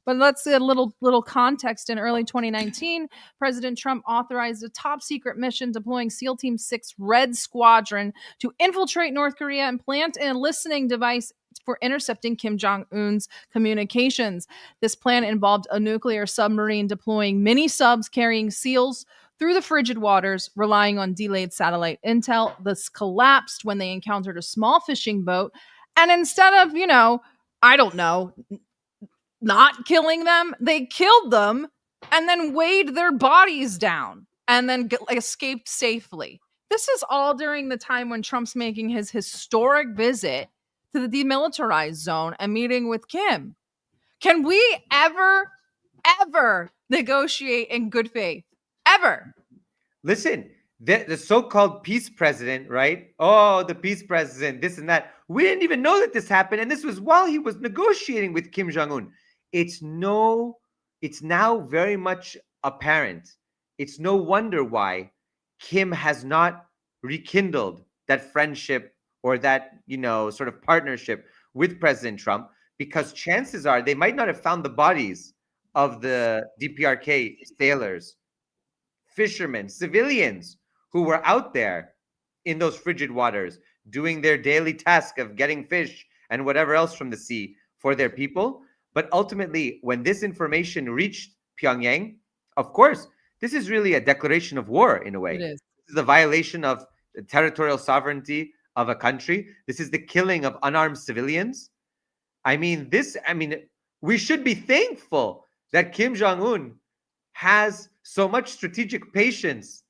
But let's see a little context. In early 2019, President Trump authorized a top secret mission deploying SEAL Team 6 Red Squadron to infiltrate North Korea and plant a listening device for intercepting Kim Jong-un's communications. This plan involved a nuclear submarine deploying mini subs carrying SEALs through the frigid waters, relying on delayed satellite intel. This collapsed when they encountered a small fishing boat. And instead of, I don't know, not killing them, they killed them and then weighed their bodies down and then escaped safely. This is all during the time when Trump's making his historic visit to the demilitarized zone and meeting with Kim. Can we ever negotiate in good faith? Ever? Listen, the so-called peace president, right? Oh, the peace president, this and that. We didn't even know that this happened. And this was while he was negotiating with Kim Jong-un. It's now very much apparent. It's no wonder why Kim has not rekindled that friendship or that, sort of partnership with President Trump, because chances are they might not have found the bodies of the DPRK sailors, fishermen, civilians who were out there in those frigid waters doing their daily task of getting fish and whatever else from the sea for their people. But ultimately, when this information reached Pyongyang, of course, this is really a declaration of war in a way. It is. This is a violation of the territorial sovereignty of a country. This is the killing of unarmed civilians. We should be thankful that Kim Jong-un has so much strategic patience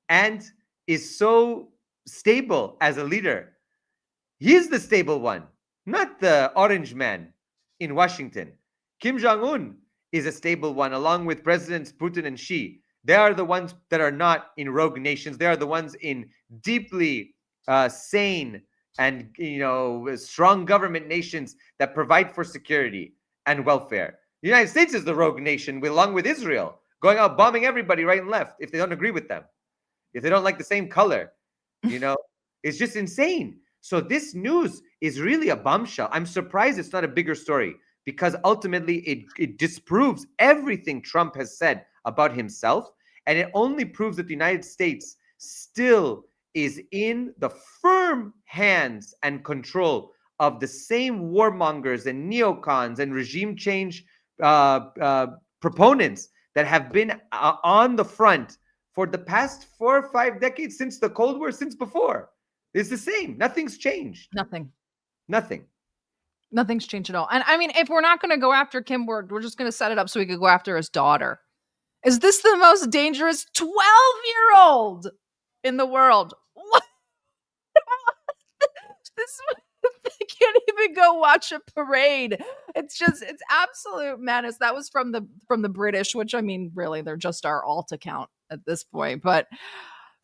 and is so stable as a leader. He's the stable one, not the orange man in Washington. Kim Jong-un is a stable one, along with Presidents Putin and Xi. They are the ones that are not in rogue nations. They are the ones in deeply sane and strong government nations that provide for security and welfare. The United States is the rogue nation, along with Israel, going out bombing everybody right and left if they don't agree with them, if they don't like the same color. It's just insane. So this news is really a bombshell. I'm surprised it's not a bigger story, because ultimately it disproves everything Trump has said about himself, and it only proves that the United States still is in the firm hands and control of the same warmongers and neocons and regime change proponents that have been on the front for the past 4 or 5 decades, since the Cold War, since before. It's the same. Nothing's changed. Nothing. Nothing's changed at all. And I mean, if we're not going to go after Kim, we're just going to set it up so we could go after his daughter. Is this the most dangerous 12-year-old in the world? What? They can't even go watch a parade. It's absolute madness. That was from the British, which, I mean, really, they're just our alt account at this point. But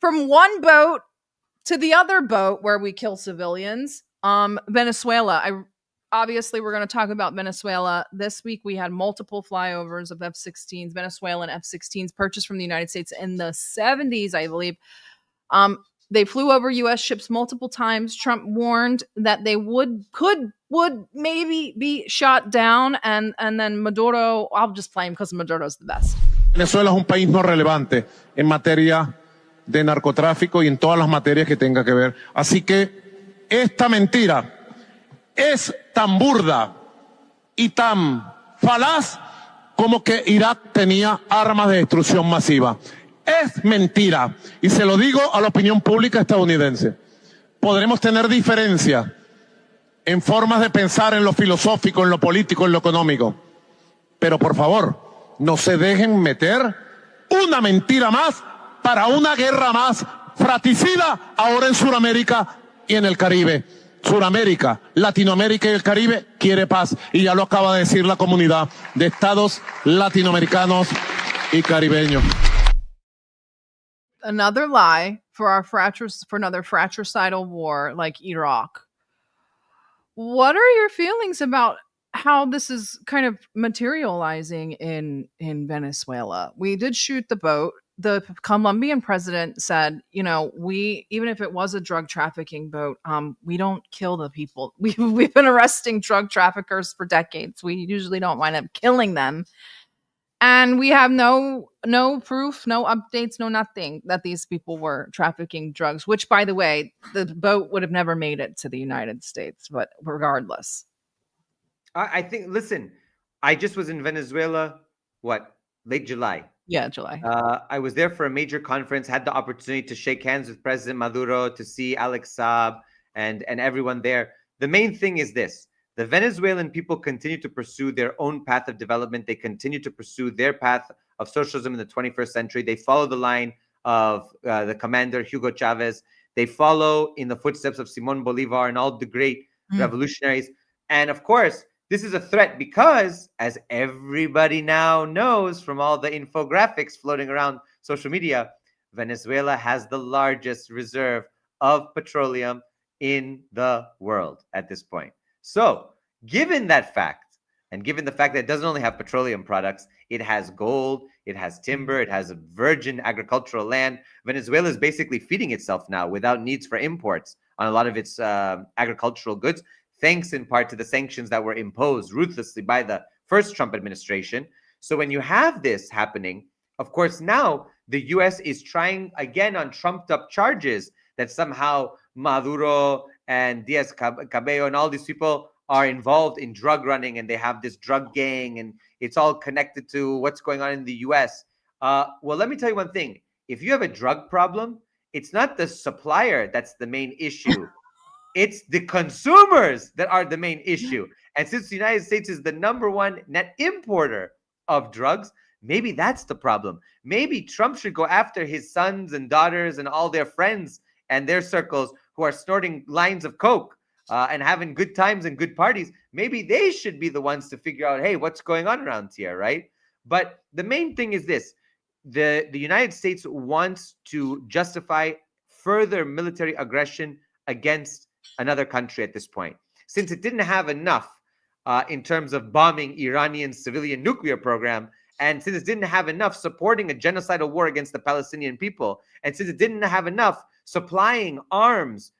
from one boat to the other boat where we kill civilians, Venezuela. Obviously, we're going to talk about Venezuela. This week, we had multiple flyovers of F-16s, Venezuelan F-16s purchased from the United States in the 70s, I believe. They flew over U.S. ships multiple times. Trump warned that they would maybe be shot down, and then Maduro, I'll just play him because Maduro's the best. Venezuela es un país no relevante en materia de narcotráfico y en todas las materias que tenga que ver. Así que esta mentira es tan burda y tan falaz como que Irak tenía armas de destrucción masiva. Es mentira, y se lo digo a la opinión pública estadounidense. Podremos tener diferencias en formas de pensar, en lo filosófico, en lo político, en lo económico, pero por favor, no se dejen meter una mentira más para una guerra más fratricida ahora en Sudamérica y en el Caribe. Sudamérica, Latinoamérica y el Caribe quiere paz, y ya lo acaba de decir la comunidad de estados latinoamericanos y caribeños. Another lie for another fratricidal war like Iraq. What are your feelings about how this is kind of materializing in Venezuela? We did shoot the boat. The Colombian president said, we, even if it was a drug trafficking boat, we don't kill the people. We've been arresting drug traffickers for decades. We usually don't wind up killing them. And we have no proof, no updates, no nothing that these people were trafficking drugs, which, by the way, the boat would have never made it to the United States, but regardless. I think, listen, I just was in Venezuela, late July. Yeah, July. I was there for a major conference, had the opportunity to shake hands with President Maduro, to see Alex Saab and everyone there. The main thing is this. The Venezuelan people continue to pursue their own path of development. They continue to pursue their path of socialism in the 21st century. They follow the line of the commander, Hugo Chavez. They follow in the footsteps of Simon Bolivar and all the great revolutionaries. And of course, this is a threat because, as everybody now knows from all the infographics floating around social media, Venezuela has the largest reserve of petroleum in the world at this point. So, given that fact, and given the fact that it doesn't only have petroleum products, it has gold, it has timber, it has virgin agricultural land. Venezuela is basically feeding itself now without needs for imports on a lot of its agricultural goods, thanks in part to the sanctions that were imposed ruthlessly by the first Trump administration. So when you have this happening, of course, now the US is trying again on trumped up charges that somehow Maduro and Diaz Cabello and all these people are involved in drug running and they have this drug gang and it's all connected to what's going on in the US. Well, let me tell you one thing. If you have a drug problem, it's not the supplier that's the main issue. It's the consumers that are the main issue. And since the United States is the #1 net importer of drugs, maybe that's the problem. Maybe Trump should go after his sons and daughters and all their friends and their circles who are snorting lines of coke and having good times and good parties. Maybe they should be the ones to figure out, hey, what's going on around here, right? But the main thing is this. The United States wants to justify further military aggression against another country at this point. Since it didn't have enough in terms of bombing Iranian civilian nuclear program, and since it didn't have enough supporting a genocidal war against the Palestinian people, and since it didn't have enough supplying arms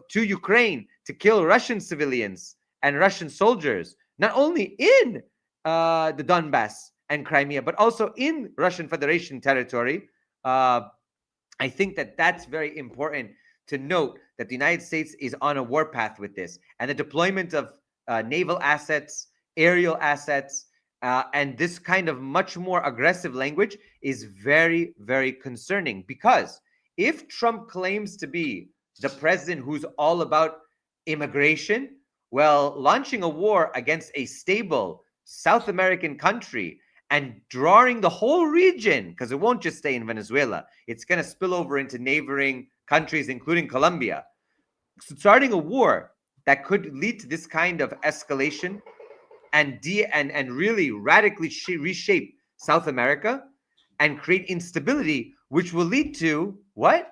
to Ukraine to kill Russian civilians and Russian soldiers, not only in the Donbass and Crimea, but also in Russian Federation territory, I think that that's very important to note that the United States is on a warpath with this. And the deployment of naval assets, aerial assets, and this kind of much more aggressive language is very, very concerning. Because if Trump claims to be the president who's all about immigration, well, launching a war against a stable South American country and drawing the whole region, because it won't just stay in Venezuela, it's going to spill over into neighboring countries, including Colombia. So starting a war that could lead to this kind of escalation and really radically reshape South America and create instability, which will lead to what?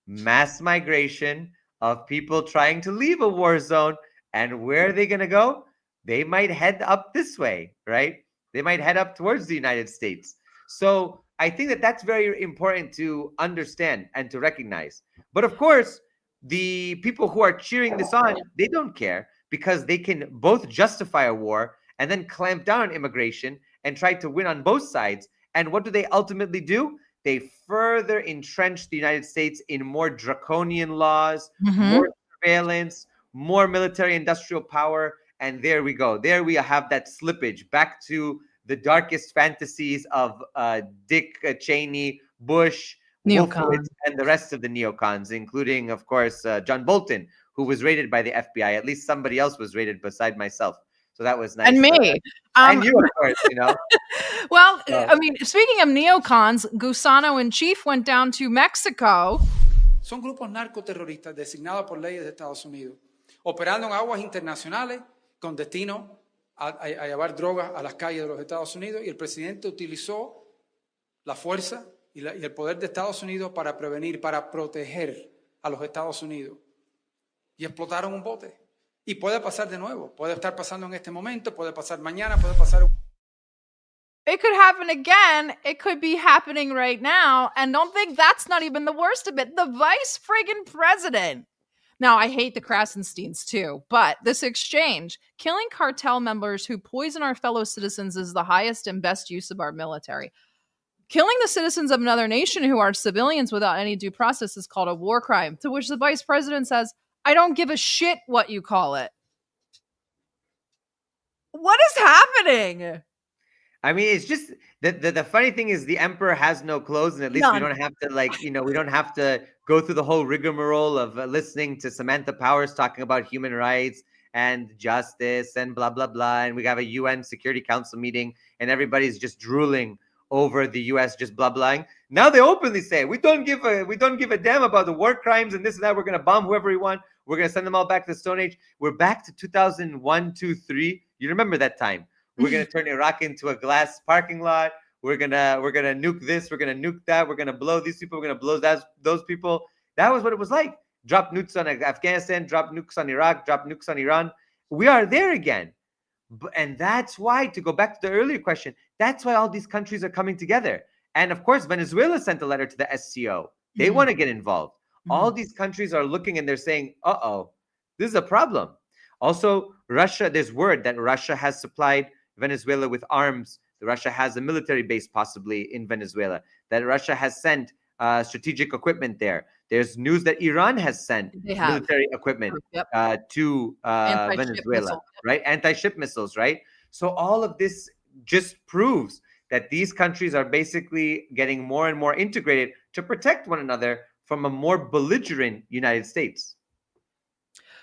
Mass migration of people trying to leave a war zone. And where are they going to go? They might head up this way, right? They might head up towards the United States. So I think that that's very important to understand and to recognize. But of course, the people who are cheering this on, they don't care because they can both justify a war and then clamp down on immigration and try to win on both sides. And what do they ultimately do? They further entrench the United States in more draconian laws, more surveillance, more military industrial power. And there we go. There we have that slippage back to the darkest fantasies of Dick Cheney, Bush, Wolfowitz, and the rest of the neocons, including, of course, John Bolton, who was raided by the FBI. At least somebody else was raided beside myself. So that was nice. And me. And you, of course, you know. Well, I mean, speaking of neocons, Gusano in Chief went down to Mexico. Son grupos narcoterroristas designados por leyes de Estados Unidos, operando en aguas internacionales con destino a llevar drogas a las calles de los Estados Unidos, y el presidente utilizó la fuerza y el poder de Estados Unidos para prevenir, para proteger a los Estados Unidos. Y explotaron un bote. Y puede pasar de nuevo. Puede estar pasando en este momento, puede pasar mañana, puede pasar... It could happen again. It could be happening right now. And don't think that's not even the worst of it. The vice friggin' president. Now, I hate the Krasensteins too, but this exchange, killing cartel members who poison our fellow citizens, is the highest and best use of our military. Killing the citizens of another nation who are civilians without any due process is called a war crime, to which the vice president says, I don't give a shit what you call it. What is happening? I mean, it's just the funny thing is the emperor has no clothes, and at least we None. don't have to we don't have to go through the whole rigmarole of listening to Samantha Powers talking about human rights and justice and blah blah blah. And we have a UN Security Council meeting, and everybody's just drooling over the U.S. just blah blahing. Now they openly say we don't give a damn about the war crimes and this and that. We're gonna bomb whoever we want. We're gonna send them all back to the Stone Age. We're back to 2001, 2, 3. You remember that time? We're gonna turn Iraq into a glass parking lot. We're gonna nuke this. We're gonna nuke that. We're gonna blow these people. We're gonna blow those people. That was what it was like. Drop nukes on Afghanistan. Drop nukes on Iraq. Drop nukes on Iran. We are there again, and that's why. To go back to the earlier question, that's why all these countries are coming together. And of course, Venezuela sent a letter to the SCO. They want to get involved. All these countries are looking and they're saying, "Uh-oh, this is a problem." Also, Russia. There's word that Russia has supplied Venezuela with arms. Russia has a military base possibly in Venezuela. That Russia has sent strategic equipment there. There's news that Iran has sent military equipment to Venezuela, right? Anti-ship missiles, right? So all of this just proves that these countries are basically getting more and more integrated to protect one another from a more belligerent United States.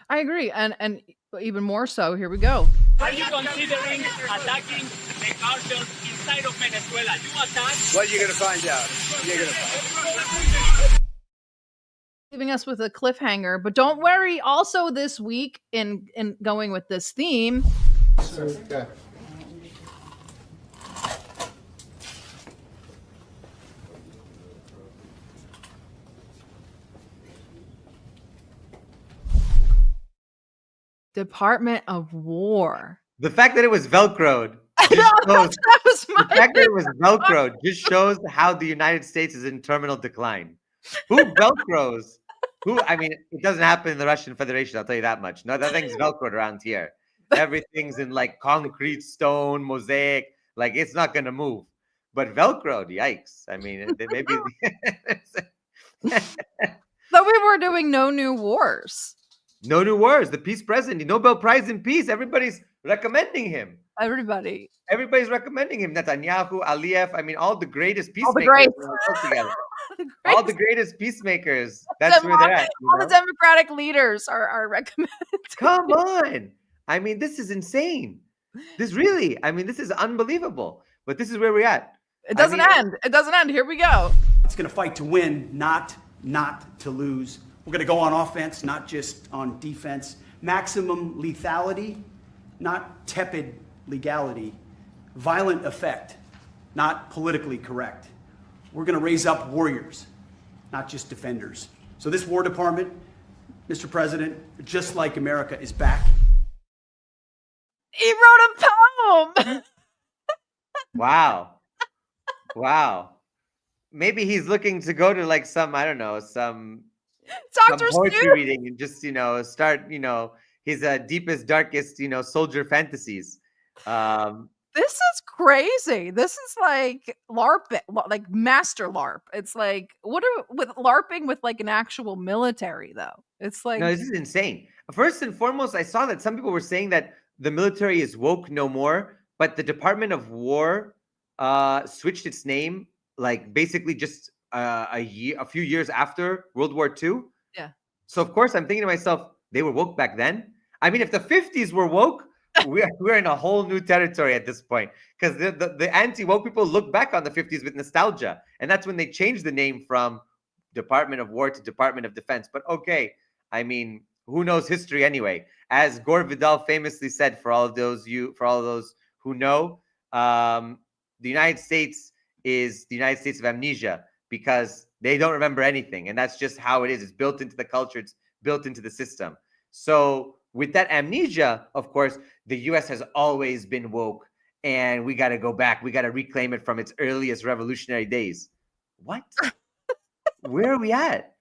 I agree. And even more so, here we go. Are you considering attacking the cartels inside of Venezuela? You attack? What are you going to find out? Leaving us with a cliffhanger, but don't worry. Also this week, in going with this theme, Okay. Department of War. The fact that it was Velcroed. The fact that it was Velcroed just shows how the United States is in terminal decline. Who Velcros? Who? I mean, it doesn't happen in the Russian Federation. I'll tell you that much. No, nothing's Velcroed around here. Everything's in like concrete, stone, mosaic. Like it's not gonna move. But Velcroed, yikes! I mean, maybe. Though we were doing no new wars. No new wars. The peace president, the Nobel Prize in Peace. Everybody's recommending him. Everybody's recommending him. Netanyahu, Aliyev. I mean, all the greatest peacemakers. All the greatest peacemakers. That's where they're at. All the Democratic leaders are recommended. Come on. I mean, this is insane. This is unbelievable. But this is where we're at. It doesn't end. It doesn't end. Here we go. It's going to fight to win, not to lose. We're going to go on offense, not just on defense. Maximum lethality, not tepid legality. Violent effect, not politically correct. We're going to raise up warriors, not just defenders. So this War Department, Mr. President, just like America, is back. He wrote a poem. Wow. Maybe he's looking to go to like some, I don't know, some poetry reading and just, start, his deepest, darkest, soldier fantasies. This is crazy. This is like LARP, like master LARP. It's like, with LARPing with like an actual military though? It's like, no, this is insane. First and foremost, I saw that some people were saying that the military is woke no more, but the Department of War switched its name, like basically just a few years after World War II. Yeah. So of course I'm thinking to myself, they were woke back then. I mean, if the 50s were woke, we're in a whole new territory at this point, because the anti-woke people look back on the 50s with nostalgia, and that's when they changed the name from Department of War to Department of Defense. But okay, I mean, who knows history anyway? As Gore Vidal famously said, for all of those who know, the United States is the United States of amnesia, because they don't remember anything, and that's just how it is. It's built into the culture. It's built into the system. So with that amnesia, of course, the U.S. has always been woke, and we got to go back. We got to reclaim it from its earliest revolutionary days. What? Where are we at?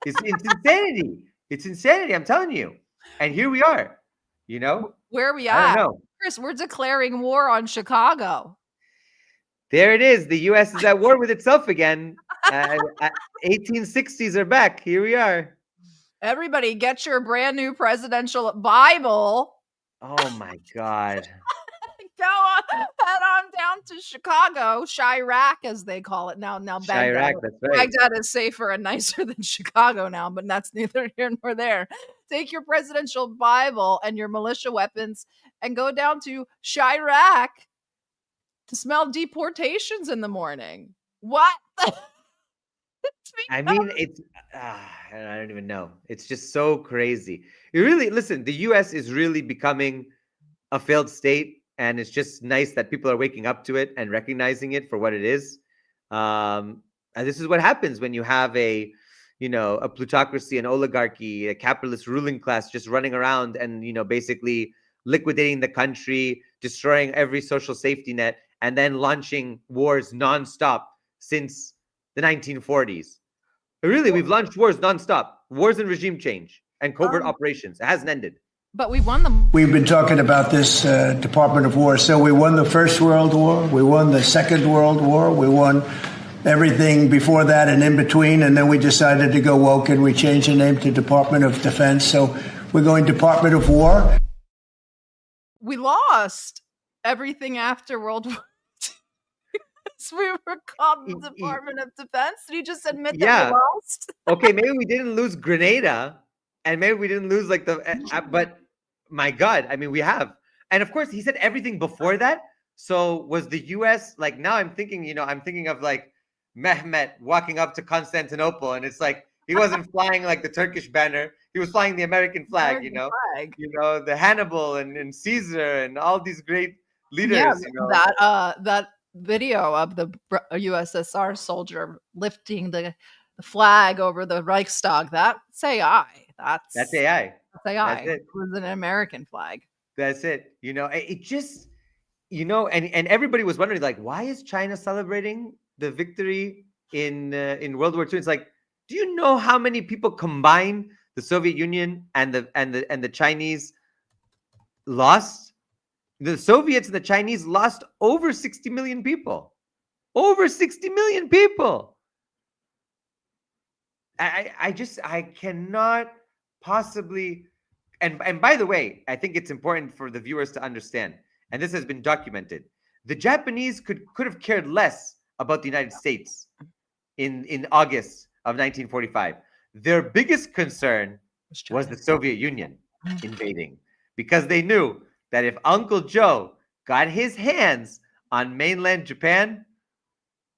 It's insanity. It's insanity, I'm telling you. And here we are, Where are we I at? don't know. Chris, we're declaring war on Chicago. There it is. The U.S. is at war with itself again. 1860s are back. Here we are. Everybody get your brand new presidential Bible. Oh my God. Go head on down to Chicago, Chirac, as they call it now. Now Chirac, that's right. Baghdad is safer and nicer than Chicago now, but that's neither here nor there. Take your presidential Bible and your militia weapons and go down to Chirac to smell deportations in the morning. What? I mean, it's I don't even know. It's just so crazy. You really listen. The U.S. is really becoming a failed state, and it's just nice that people are waking up to it and recognizing it for what it is. And this is what happens when you have a plutocracy, an oligarchy, a capitalist ruling class just running around and basically liquidating the country, destroying every social safety net, and then launching wars nonstop since the 1940s. Really, we've launched wars nonstop, wars and regime change and covert operations. It hasn't ended. But we won them. We've been talking about this Department of War. So we won the First World War. We won the Second World War. We won everything before that and in between. And then we decided to go woke and we changed the name to Department of Defense. So we're going Department of War. We lost everything after World War II. We were called the Department of Defense. Did he just admit that we lost? Okay, maybe we didn't lose Grenada, and maybe we didn't lose but my God, I mean, we have. And of course, he said everything before that. So was the U.S. now I'm thinking of Mehmet walking up to Constantinople, and it's like he wasn't flying like the Turkish banner. He was flying the American flag, the Hannibal and Caesar and all these great leaders. That video of the USSR soldier lifting the flag over the Reichstag. That's AI. That's AI. That's AI. That's it. It was an American flag. That's it. It just, and everybody was wondering, why is China celebrating the victory in World War II? It's like, do you know how many people combined the Soviet Union and the Chinese lost? The Soviets and the Chinese lost over 60 million people. Over 60 million people. I cannot possibly. And by the way, I think it's important for the viewers to understand, and this has been documented. The Japanese could have cared less about the United States in August of 1945. Their biggest concern was the Soviet Union invading, because they knew that if Uncle Joe got his hands on mainland Japan,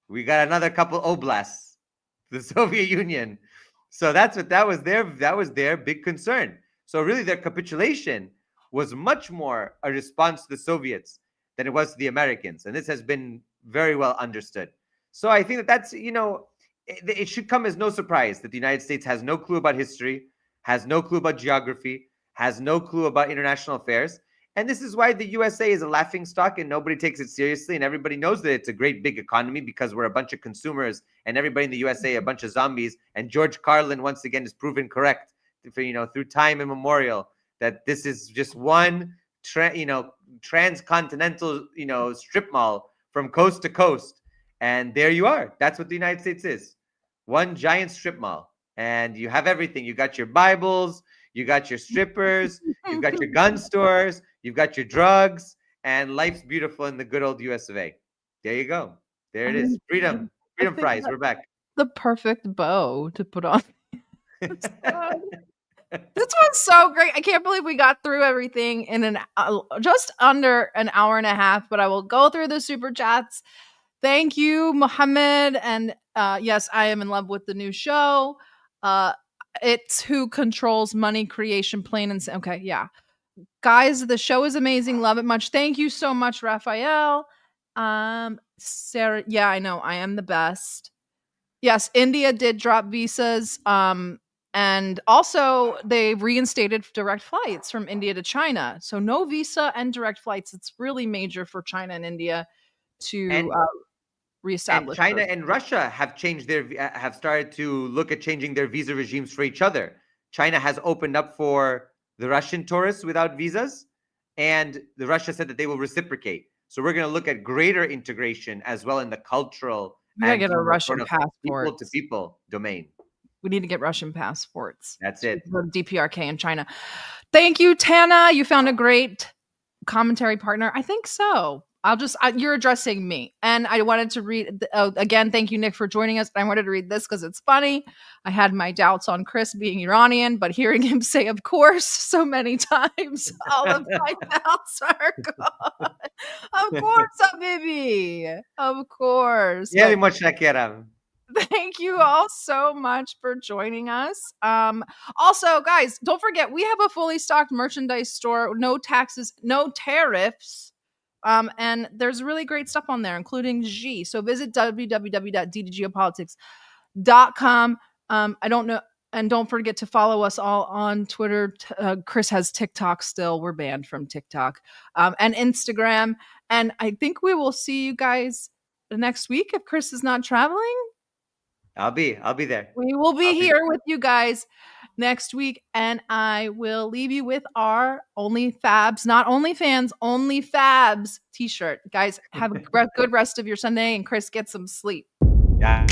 we got another couple oblasts, the Soviet Union. So that was their big concern. So really their capitulation was much more a response to the Soviets than it was to the Americans. And this has been very well understood. So I think that's, it should come as no surprise that the United States has no clue about history, has no clue about geography, has no clue about international affairs. And this is why the USA is a laughingstock and nobody takes it seriously. And everybody knows that it's a great big economy because we're a bunch of consumers and everybody in the USA, a bunch of zombies. And George Carlin, once again, is proven correct through time immemorial that this is just one, transcontinental, strip mall from coast to coast. And there you are. That's what the United States is. One giant strip mall. And you have everything. You got your Bibles, you got your strippers, you've got your gun stores, you've got your drugs, and life's beautiful in the good old US of A. There you go. There it is. Freedom fries. We're back. The perfect bow to put on. This was so great. I can't believe we got through everything in just under an hour and a half, but I will go through the super chats. Thank you, Mohammed. And yes, I am in love with the new show. It's Who Controls Money Creation, plain and simple. Okay, yeah. Guys, the show is amazing. Love it much. Thank you so much, Raphael. Sarah, yeah, I know. I am the best. Yes, India did drop visas. And also they reinstated direct flights from India to China. So no visa and direct flights. It's really major for China and India to reestablish. And China and Russia have started to look at changing their visa regimes for each other. China has opened up for the Russian tourists without visas, and the Russia said that they will reciprocate. So we're going to look at greater integration as well in the cultural and get a Russian passport, people to people domain. We need to get Russian passports. That's it. DPRK in China. Thank you, Tana. You found a great commentary partner? I think so. You're addressing me. And I wanted to read, again, thank you, Nick, for joining us. I wanted to read this because it's funny. I had my doubts on Chris being Iranian, but hearing him say, of course, so many times, all of my doubts are gone. Of course, Habibi. Of course. Yeah, much Shakira. Thank you all so much for joining us. Also, guys, don't forget, we have a fully stocked merchandise store, no taxes, no tariffs. And there's really great stuff on there, including G. So visit www.ddgeopolitics.com. I don't know. And don't forget to follow us all on Twitter. Chris has TikTok still. We're banned from TikTok and Instagram. And I think we will see you guys next week if Chris is not traveling. I'll be there. We will be here with you guys next week, and I will leave you with our Only Fabs, not Only Fans, Only Fabs t-shirt. Guys, have a good rest of your Sunday, and Chris, get some sleep. Yeah.